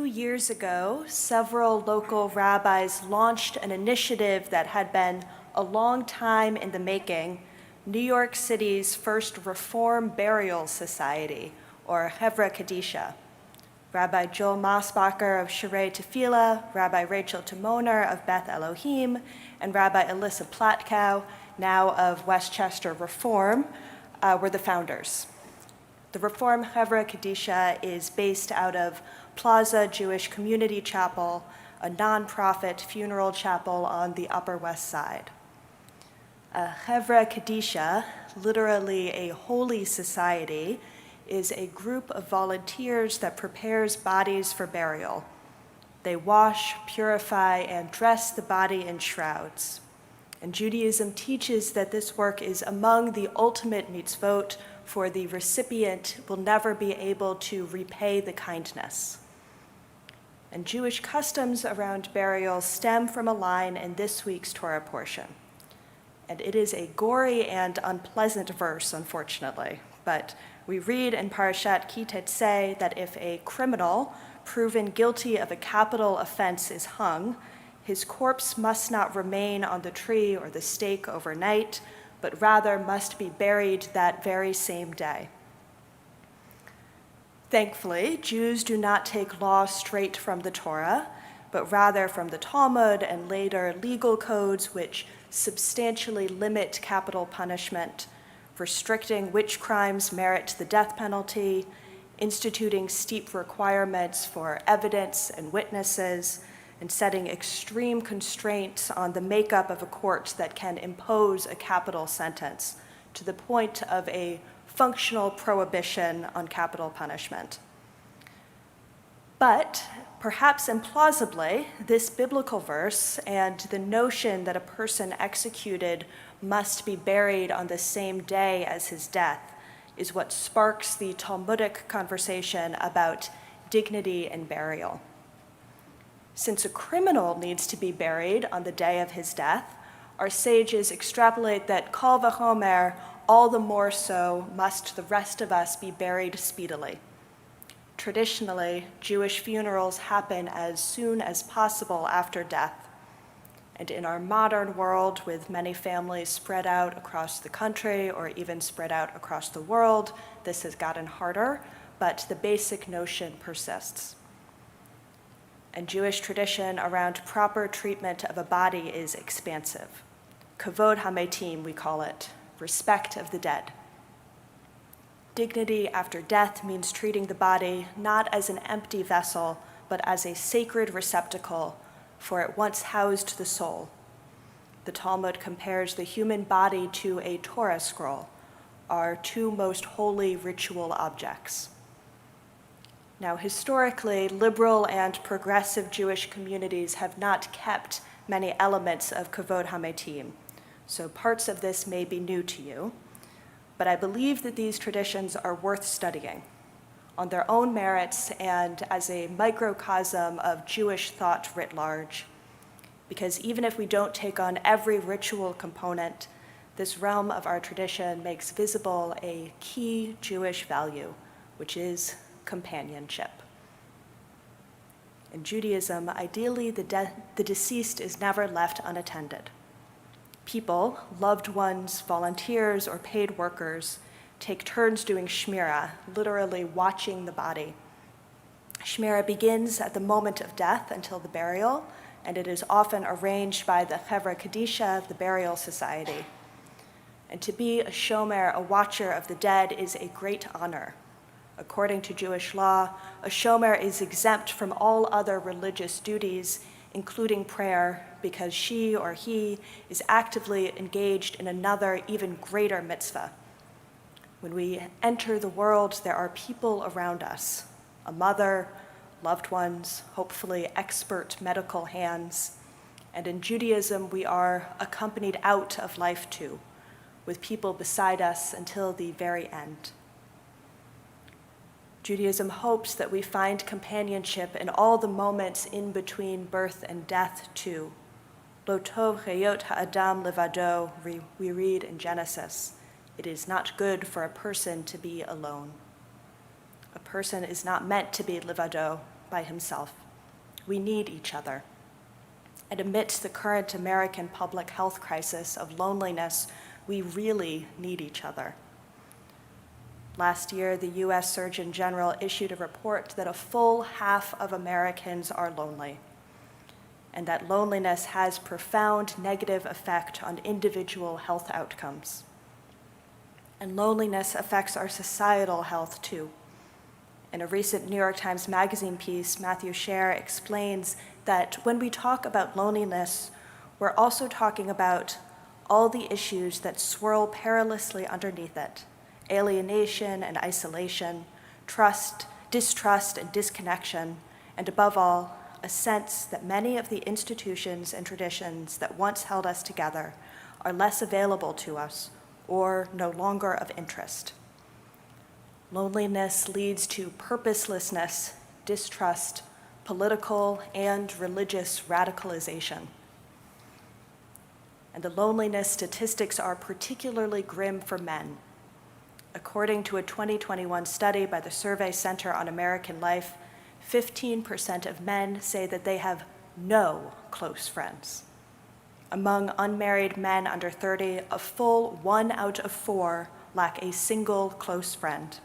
Years ago, several local rabbis launched an initiative that had been a long time in the making, New York City's first Reform Burial Society, or Hevra Kadisha. Rabbi Joel Mosbacher of Sherei Tefillah, Rabbi Rachel Timoner of Beth Elohim, and Rabbi Alyssa Platkow, now of Westchester Reform, were the founders. The Reform Hevra Kadisha is based out of Plaza Jewish Community Chapel, a nonprofit funeral chapel on the Upper West Side. Hevra Kadisha, literally a holy society, is a group of volunteers that prepares bodies for burial. They wash, purify, and dress the body in shrouds. And Judaism teaches that this work is among the ultimate mitzvot, for the recipient will never be able to repay the kindness. And Jewish customs around burial stem from a line in this week's Torah portion. And it is a gory and unpleasant verse, unfortunately. But we read in Parashat Ki Tetzei that if a criminal proven guilty of a capital offense is hung, his corpse must not remain on the tree or the stake overnight, but rather must be buried that very same day. Thankfully, Jews do not take law straight from the Torah, but rather from the Talmud and later legal codes which substantially limit capital punishment, restricting which crimes merit the death penalty, instituting steep requirements for evidence and witnesses, and setting extreme constraints on the makeup of a court that can impose a capital sentence, to the point of a functional prohibition on capital punishment. But, perhaps implausibly, this biblical verse and the notion that a person executed must be buried on the same day as his death is what sparks the Talmudic conversation about dignity and burial. Since a criminal needs to be buried on the day of his death, our sages extrapolate that kal vachomer, all the more so must the rest of us be buried speedily. Traditionally, Jewish funerals happen as soon as possible after death. And in our modern world, with many families spread out across the country or even spread out across the world, this has gotten harder, but the basic notion persists. And Jewish tradition around proper treatment of a body is expansive. Kavod hametim, we call it, respect of the dead. Dignity after death means treating the body not as an empty vessel, but as a sacred receptacle, for it once housed the soul. The Talmud compares the human body to a Torah scroll, our two most holy ritual objects. Now, historically, liberal and progressive Jewish communities have not kept many elements of Kavod HaMetim, so parts of this may be new to you, but I believe that these traditions are worth studying on their own merits and as a microcosm of Jewish thought writ large, because even if we don't take on every ritual component, this realm of our tradition makes visible a key Jewish value, which is companionship. In Judaism, ideally, the deceased is never left unattended. People, loved ones, volunteers, or paid workers, take turns doing shmirah, literally watching the body. Shmirah begins at the moment of death until the burial, and it is often arranged by the Chevra Kadisha, the burial society. And to be a shomer, a watcher of the dead, is a great honor. According to Jewish law, a shomer is exempt from all other religious duties, including prayer, because she or he is actively engaged in another, even greater mitzvah. When we enter the world, there are people around us, a mother, loved ones, hopefully expert medical hands. And in Judaism, we are accompanied out of life too, with people beside us until the very end. Judaism hopes that we find companionship in all the moments in between birth and death too. Lo tov chayot ha'adam levado, we read in Genesis. It is not good for a person to be alone. A person is not meant to be levado, by himself. We need each other. And amidst the current American public health crisis of loneliness, we really need each other. Last year, the US Surgeon General issued a report that a full half of Americans are lonely, and that loneliness has profound negative effect on individual health outcomes. And loneliness affects our societal health too. In a recent New York Times Magazine piece, Matthew Scher explains that when we talk about loneliness, we're also talking about all the issues that swirl perilously underneath it: alienation and isolation, trust, distrust, and disconnection, and above all, a sense that many of the institutions and traditions that once held us together are less available to us or no longer of interest. Loneliness leads to purposelessness, distrust, political and religious radicalization. And the loneliness statistics are particularly grim for men. According to a 2021 study by the Survey Center on American Life, 15% of men say that they have no close friends. Among unmarried men under 30, a full 1 out of 4 lack a single close friend.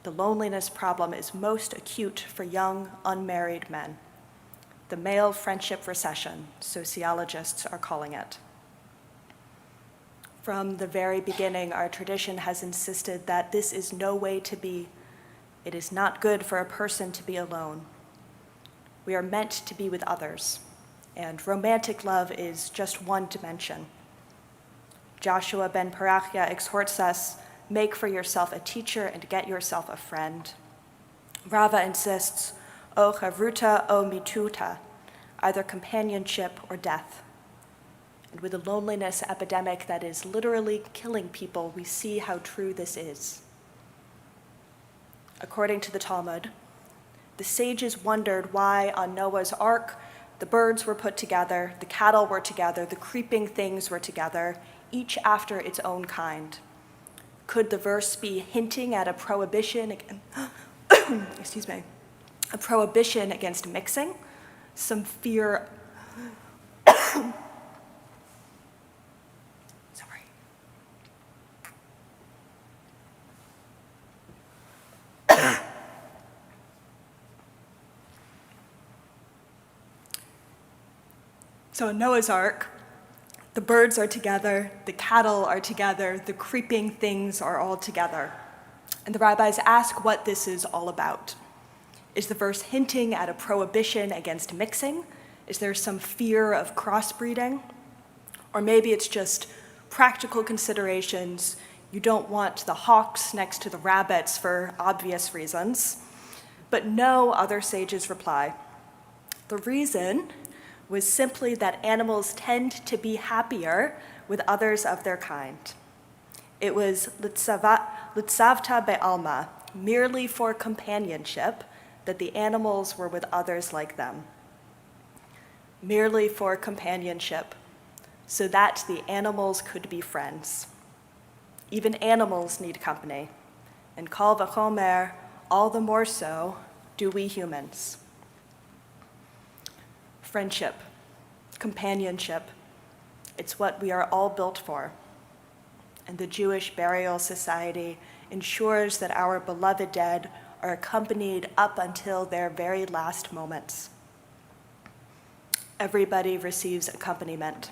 The loneliness problem is most acute for young, unmarried men. The male friendship recession, sociologists are calling it. From the very beginning, our tradition has insisted that this is no way to be. It is not good for a person to be alone. We are meant to be with others, and romantic love is just one dimension. Joshua ben Parachia exhorts us, make for yourself a teacher and get yourself a friend. Rava insists, o chavruta o mituta, either companionship or death. And with a loneliness epidemic that is literally killing people, we see how true this is. According to the Talmud, The sages wondered why on Noah's Ark the birds were put together, the cattle were together, the creeping things were together, each after its own kind. Could the verse be hinting at a prohibition excuse me, a prohibition against mixing? Some fear sorry. So in Noah's Ark, the birds are together, the cattle are together, the creeping things are all together. And the rabbis ask what this is all about. Is the verse hinting at a prohibition against mixing? Is there some fear of crossbreeding? Or maybe it's just practical considerations. You don't want the hawks next to the rabbits for obvious reasons. But no, other sages reply. The reason was simply that animals tend to be happier with others of their kind. It was litzavta be'alma, merely for companionship, that the animals were with others like them. Merely for companionship, so that the animals could be friends. Even animals need company, and kal v'chomer, all the more so, do we humans. Friendship, companionship, it's what we are all built for. And the Jewish burial society ensures that our beloved dead are accompanied up until their very last moments. Everybody receives accompaniment.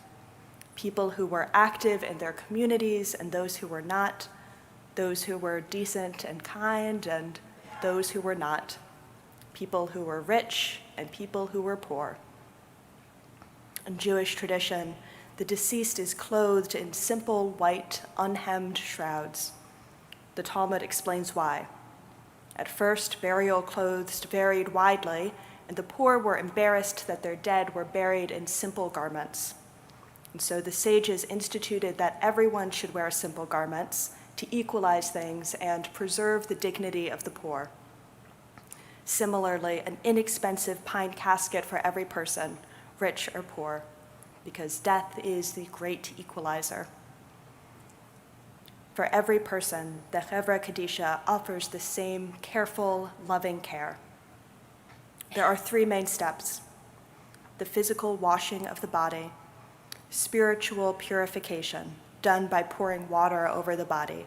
People who were active in their communities and those who were not, those who were decent and kind and those who were not, people who were rich and people who were poor. In Jewish tradition, the deceased is clothed in simple, white, unhemmed shrouds. The Talmud explains why. At first, burial clothes varied widely, and the poor were embarrassed that their dead were buried in simple garments. And so the sages instituted that everyone should wear simple garments to equalize things and preserve the dignity of the poor. Similarly, an inexpensive pine casket for every person, rich or poor, because death is the great equalizer. For every person, the Chevra Kadisha offers the same careful, loving care. There are three main steps: the physical washing of the body, spiritual purification, done by pouring water over the body,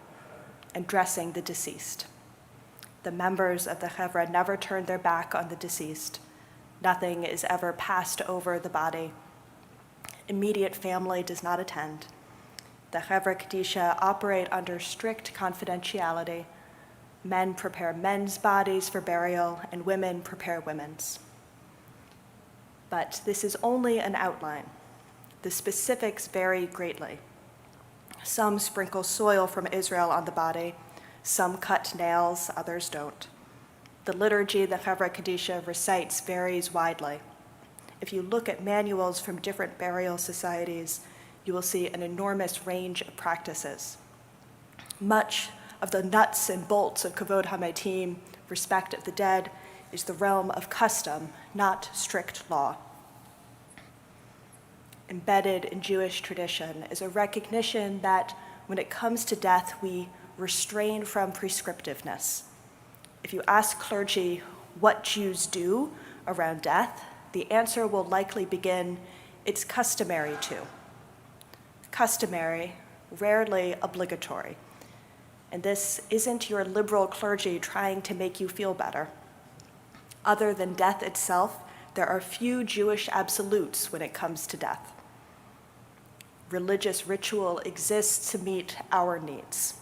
and dressing the deceased. The members of the Chevra never turn their back on the deceased. Nothing is ever passed over the body. Immediate family does not attend. The Chevra Kadisha operate under strict confidentiality. Men prepare men's bodies for burial, and women prepare women's. But this is only an outline. The specifics vary greatly. Some sprinkle soil from Israel on the body, some cut nails, others don't. The liturgy the Chevra Kadisha recites varies widely. If you look at manuals from different burial societies, you will see an enormous range of practices. Much of the nuts and bolts of Kavod HaMetim, respect of the dead, is the realm of custom, not strict law. Embedded in Jewish tradition is a recognition that when it comes to death, we restrain from prescriptiveness. If you ask clergy what Jews do around death, the answer will likely begin, it's customary to. Customary, rarely obligatory. And this isn't your liberal clergy trying to make you feel better. Other than death itself, there are few Jewish absolutes when it comes to death. Religious ritual exists to meet our needs.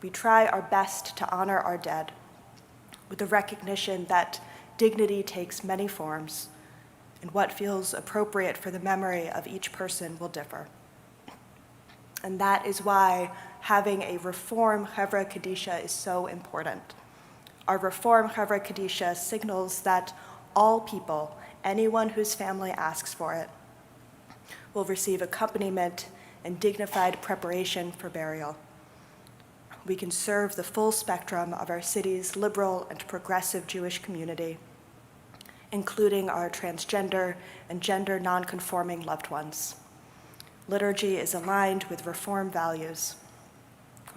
We try our best to honor our dead, with the recognition that dignity takes many forms, and what feels appropriate for the memory of each person will differ. And that is why having a Reform Chevra Kadisha is so important. Our Reform Chevra Kadisha signals that all people, anyone whose family asks for it, will receive accompaniment and dignified preparation for burial. We can serve the full spectrum of our city's liberal and progressive Jewish community including our transgender and gender nonconforming loved ones. Liturgy is aligned with Reform values.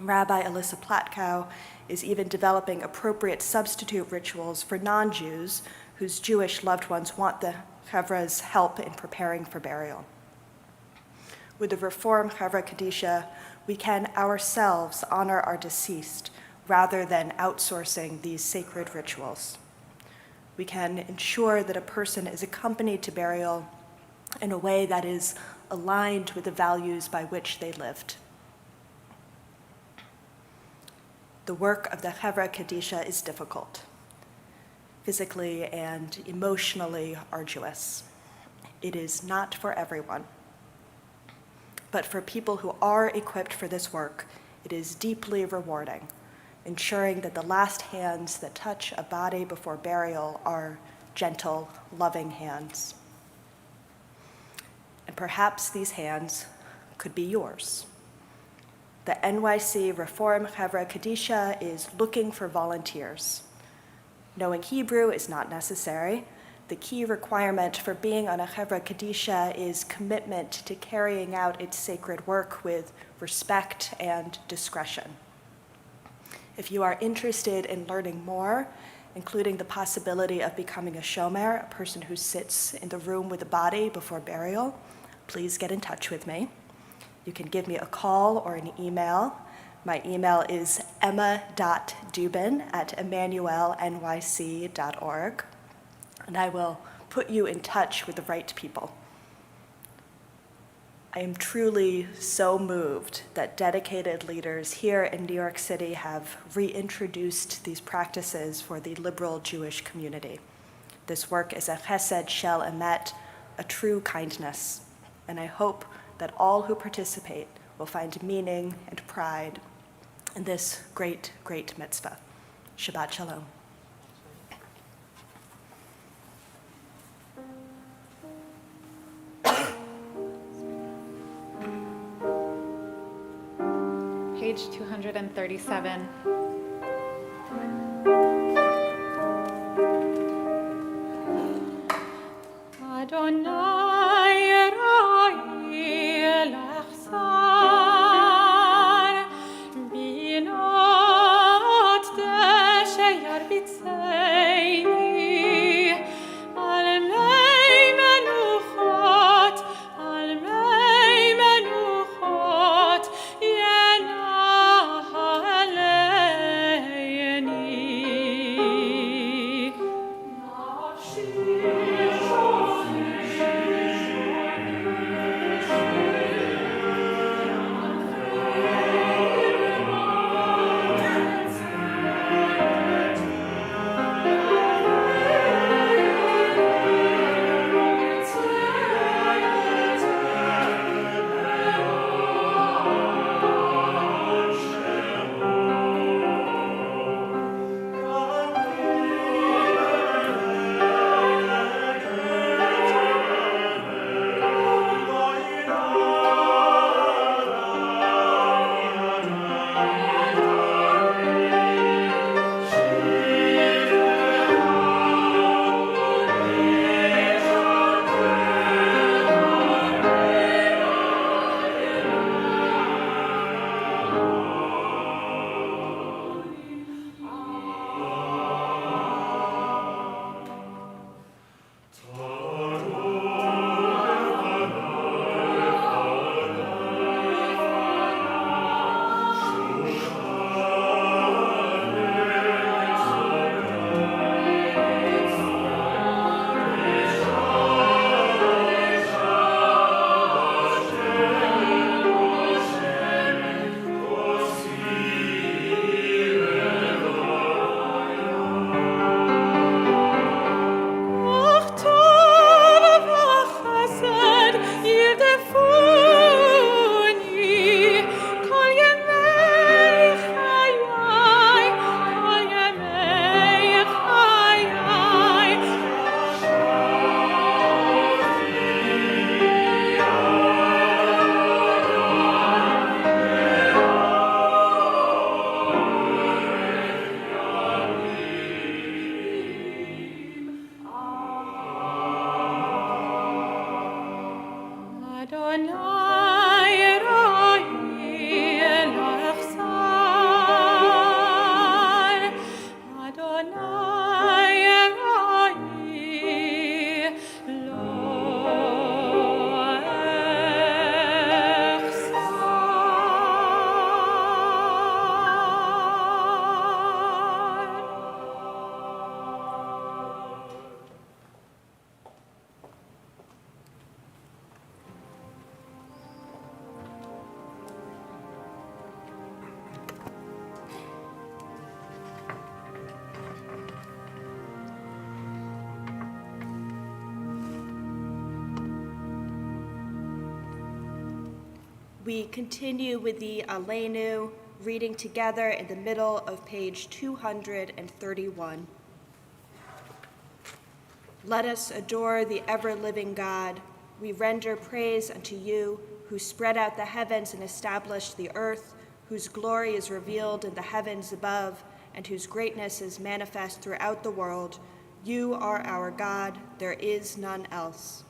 Rabbi Alyssa Platkow is even developing appropriate substitute rituals for non-Jews whose Jewish loved ones want the Chevra's help in preparing for burial. With the Reform Chevra Kadisha, we can ourselves honor our deceased rather than outsourcing these sacred rituals. We can ensure that a person is accompanied to burial in a way that is aligned with the values by which they lived. The work of the Chevra Kadisha is difficult, physically and emotionally arduous. It is not for everyone. But for people who are equipped for this work, it is deeply rewarding, ensuring that the last hands that touch a body before burial are gentle, loving hands. And perhaps these hands could be yours. The NYC Reform Chevra Kadisha is looking for volunteers. Knowing Hebrew is not necessary. The key requirement for being on a Chevra Kadisha is commitment to carrying out its sacred work with respect and discretion. If you are interested in learning more, including the possibility of becoming a shomer, a person who sits in the room with the body before burial, please get in touch with me. You can give me a call or an email. My email is emma.dubin@emanu-elnyc.org, and I will put you in touch with the right people. I am truly so moved that dedicated leaders here in New York City have reintroduced these practices for the liberal Jewish community. This work is a chesed shel emet, a true kindness, and I hope that all who participate will find meaning and pride in this great, great mitzvah. Shabbat shalom. Page 237. Adonai Erohi Lachsar Binot Deshe Yarbitzeini Al Mei Menuchot Al Mei Menuchot Yenach Aleini Nafshi We continue with the Aleinu, reading together in the middle of page 231. Let us adore the ever-living God. We render praise unto you, who spread out the heavens and established the earth, whose glory is revealed in the heavens above, and whose greatness is manifest throughout the world. You are our God, there is none else.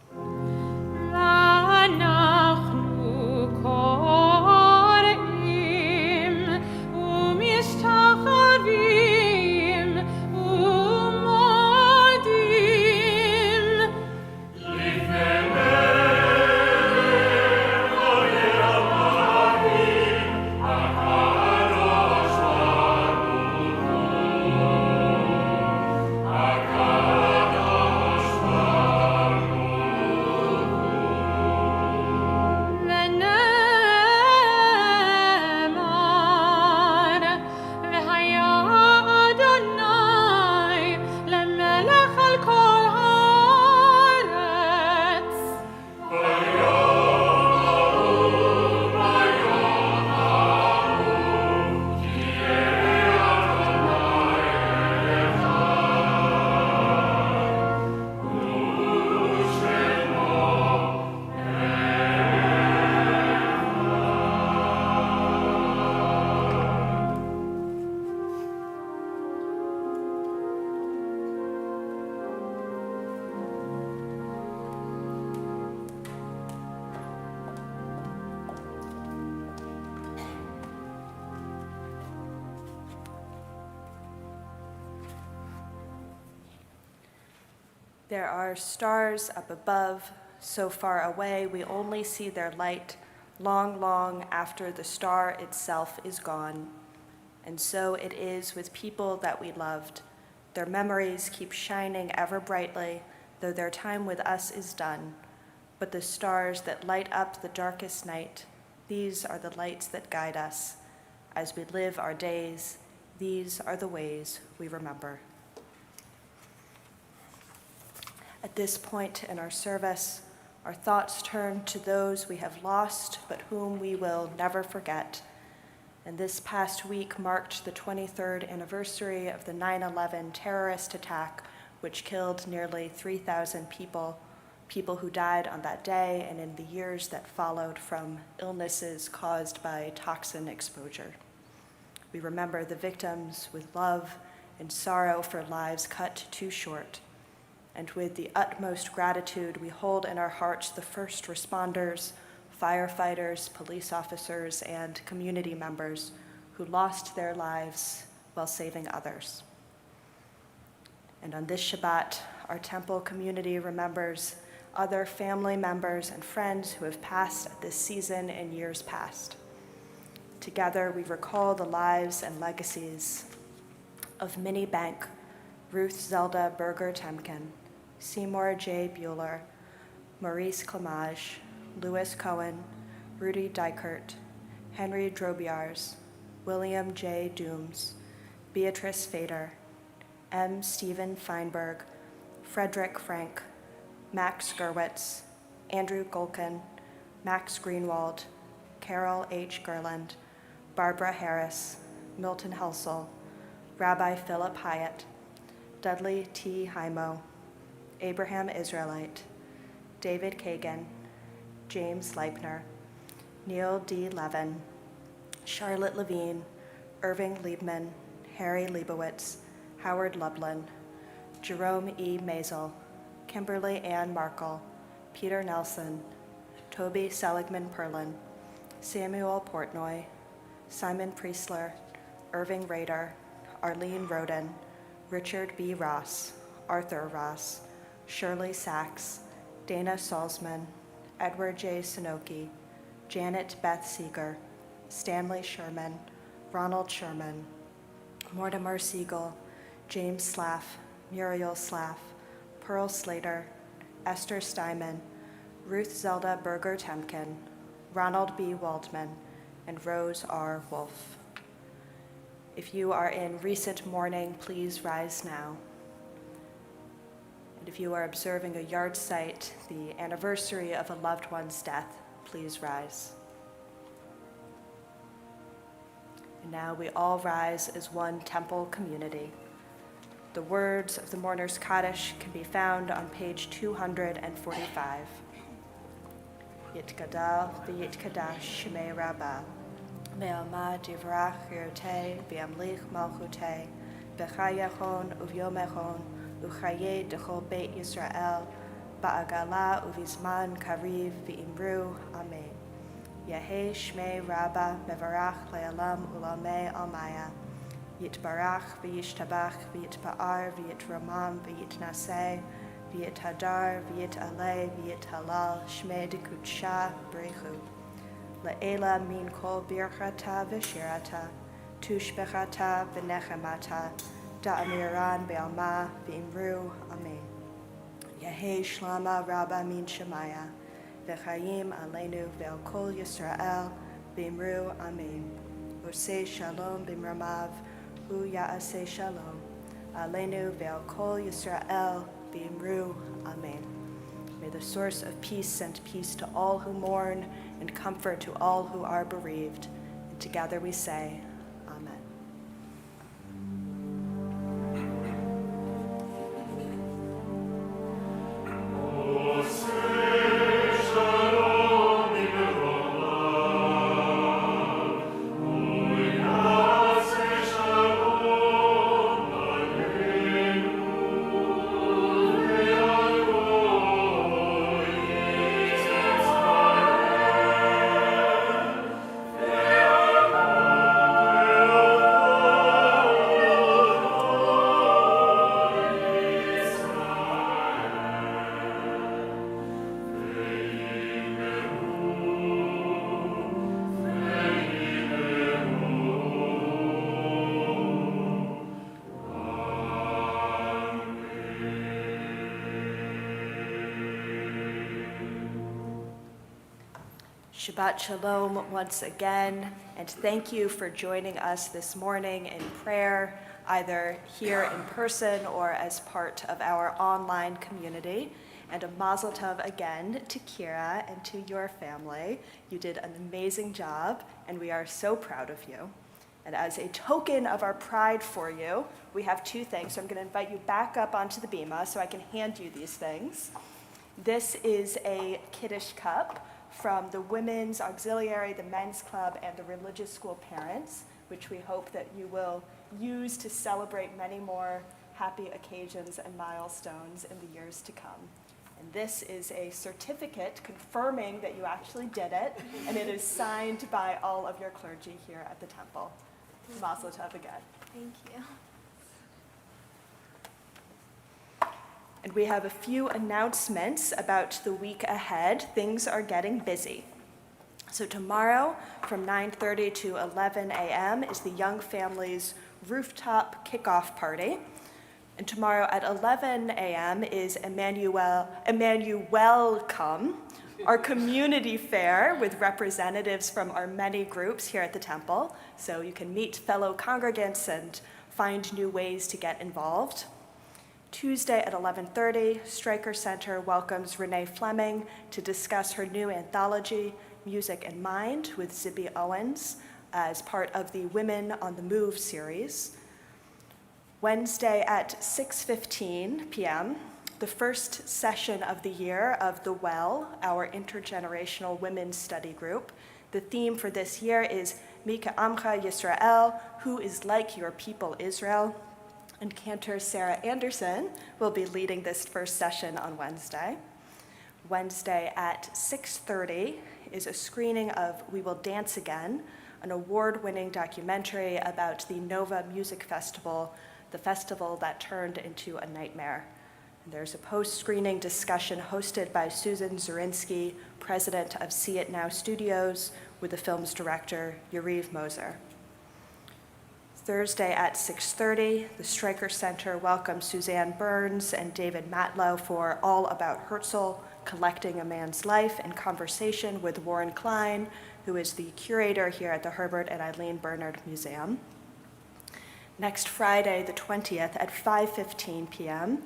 There are stars up above, so far away we only see their light long, long after the star itself is gone. And so it is with people that we loved. Their memories keep shining ever brightly, though their time with us is done. But the stars that light up the darkest night, these are the lights that guide us. As we live our days, these are the ways we remember. At this point in our service, our thoughts turn to those we have lost, but whom we will never forget. And this past week marked the 23rd anniversary of the 9/11 terrorist attack, which killed nearly 3,000 people who died on that day and in the years that followed from illnesses caused by toxin exposure. We remember the victims with love and sorrow for lives cut too short. And with the utmost gratitude, we hold in our hearts the first responders, firefighters, police officers, and community members who lost their lives while saving others. And on this Shabbat, our temple community remembers other family members and friends who have passed at this season in years past. Together, we recall the lives and legacies of Minnie Bank, Ruth Zelda Berger-Temkin, Seymour J. Bueller, Maurice Clamage, Louis Cohen, Rudy Dykert, Henry Drobiars, William J. Dooms, Beatrice Fader, M. Stephen Feinberg, Frederick Frank, Max Gerwitz, Andrew Golkin, Max Greenwald, Carol H. Gerland, Barbara Harris, Milton Helsel, Rabbi Philip Hyatt, Dudley T. Hymo, Abraham Israelite, David Kagan, James Leipner, Neil D. Levin, Charlotte Levine, Irving Liebman, Harry Leibowitz, Howard Lublin, Jerome E. Mazel, Kimberly Ann Markle, Peter Nelson, Toby Seligman Perlin, Samuel Portnoy, Simon Priestler, Irving Rader, Arlene Roden, Richard B. Ross, Arthur Ross, Shirley Sachs, Dana Salzman, Edward J. Sinoki, Janet Beth Seeger, Stanley Sherman, Ronald Sherman, Mortimer Siegel, James Slaff, Muriel Slaff, Pearl Slater, Esther Steinman, Ruth Zelda Berger-Temkin, Ronald B. Waldman, and Rose R. Wolfe. If you are in recent mourning, please rise now. And if you are observing a yard site, the anniversary of a loved one's death, please rise. And now we all rise as one temple community. The words of the Mourner's Kaddish can be found on page 245. Yitgadal v'yitkadash shemei Rabbah, ve'alma divrach yirteh v'amlich malchuteh, v'chayachon uvyomechon, uchaye dechol beit Yisrael, ba'agala uvizman kariv v'imru, amen. Yehei shmei Rabbah mevarach le'alam ulamei almaya, yitbarach v'yishtabach v'yitpa'ar v'yitramam v'yitnaseh, v'yithadar v'yit'aleh v'yithalal shmei dekudsha brechu. Le'ela min kol birchata v'shirata, tushbechata v'nechemata, da'amiran be'alma v'imru, amen. Yehei shlama Rabbah min shemaya, v'chayim aleinu ve'al kol Yisrael, v'imru, amen. Oseh shalom b'mramav, hu ya'aseh shalom, aleinu ve'al kol Yisrael, v'imru, amen. May the source of peace send peace to all who mourn and comfort to all who are bereaved. And together we say, amen. Shabbat Shalom once again, and thank you for joining us this morning in prayer, either here in person or as part of our online community. And a mazel tov again to Kira and to your family. You did an amazing job, and we are so proud of you. And as a token of our pride for you, we have two things. So I'm going to invite you back up onto the bima so I can hand you these things. This is a Kiddush cup from the Women's Auxiliary, the Men's Club, and the Religious School Parents, which we hope that you will use to celebrate many more happy occasions and milestones in the years to come. And this is a certificate confirming that you actually did it, and it is signed by all of your clergy here at the temple. Mazel tov again. Thank you. And we have a few announcements about the week ahead. Things are getting busy. So tomorrow from 9:30 to 11 a.m. is the Young Families Rooftop Kickoff Party. And tomorrow at 11 a.m. is Emanu-El Come, our community fair with representatives from our many groups here at the temple. So you can meet fellow congregants and find new ways to get involved. Tuesday at 11:30, Stryker Center welcomes Renee Fleming to discuss her new anthology, Music and Mind, with Zibby Owens as part of the Women on the Move series. Wednesday at 6:15 p.m., the first session of the year of The Well, our intergenerational women's study group. The theme for this year is Mika Amcha Yisrael, who is like your people Israel. And Cantor Sarah Anderson will be leading this first session on Wednesday. Wednesday at 6:30 is a screening of We Will Dance Again, an award-winning documentary about the Nova Music Festival, the festival that turned into a nightmare. And there's a post-screening discussion hosted by Susan Zurinsky, president of See It Now Studios, with the film's director, Yariv Moser. Thursday at 6:30, the Stryker Center welcomes Suzanne Burns and David Matlow for All About Herzl, Collecting a Man's Life, in conversation with Warren Klein, who is the curator here at the Herbert and Eileen Bernard Museum. Next Friday, the 20th, at 5:15 p.m.,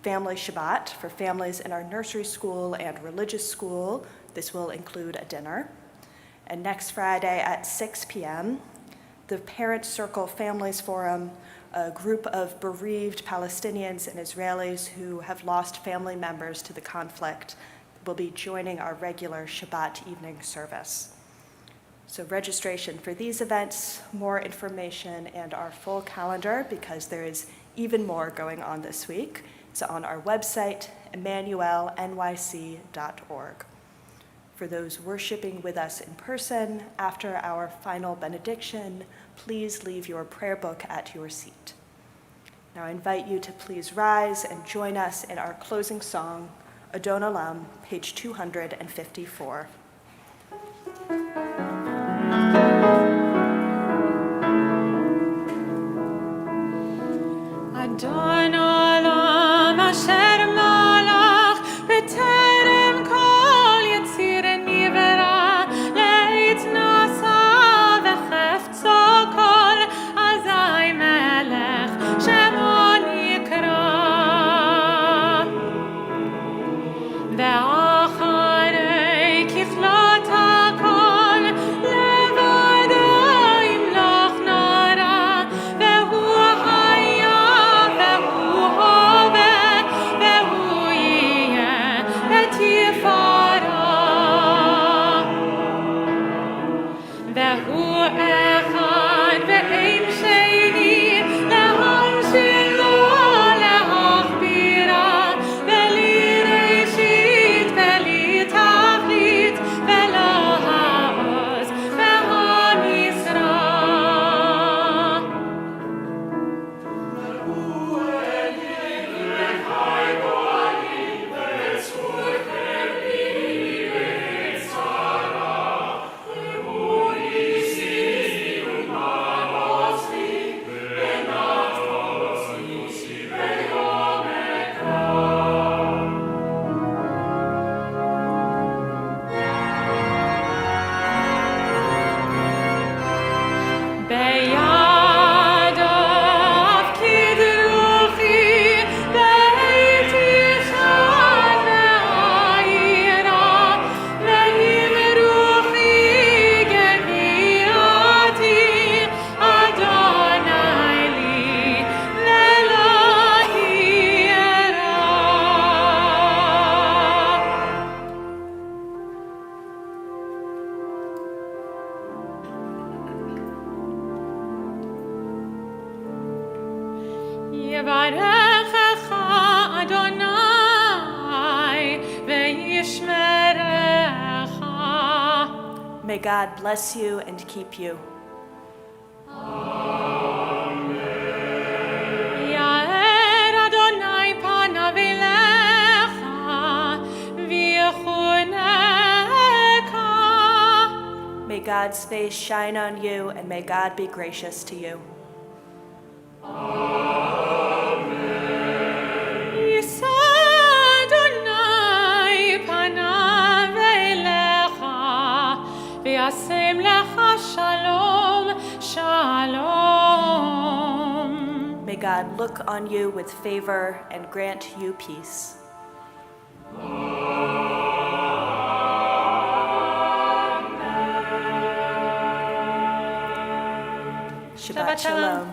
Family Shabbat for families in our nursery school and religious school. This will include a dinner. And next Friday at 6 p.m., the Parent Circle Families Forum, a group of bereaved Palestinians and Israelis who have lost family members to the conflict, will be joining our regular Shabbat evening service. So registration for these events, more information, and our full calendar, because there is even more going on this week, is on our website, Emanu-El.nyc.org. For those worshiping with us in person, after our final benediction, please leave your prayer book at your seat. Now I invite you to please rise and join us in our closing song, Adon Olam, page 254. Adon Olam asher malach b'terem kol yitzir nivra leit nasa v'chefzo kol azai melech shemo nikra ve'acharei kiflot hakol levado imloch nara ve'hu haya ve'hu hove ve'hu yeh betifara ve'hu echad ve'ein sheni lehamshilo leachbira ve'li reishit ve'li tachlit ve'lo ha'oz ve'ha'misra. Beyadav kidruchi beiti chad ve'ayira ve'im ruchi geviati Adonai li ve'lo hiera. Yevarechecha Adonai ve'yishmerecha. May God bless you and keep you. Yair Adonai panav elecha v'yechuneka. May God's face shine on you, and may God be gracious to you. Yisa Adonai panav elecha v'yasem lecha shalom shalom. May God look on you with favor and grant you peace. Shabbat Shalom.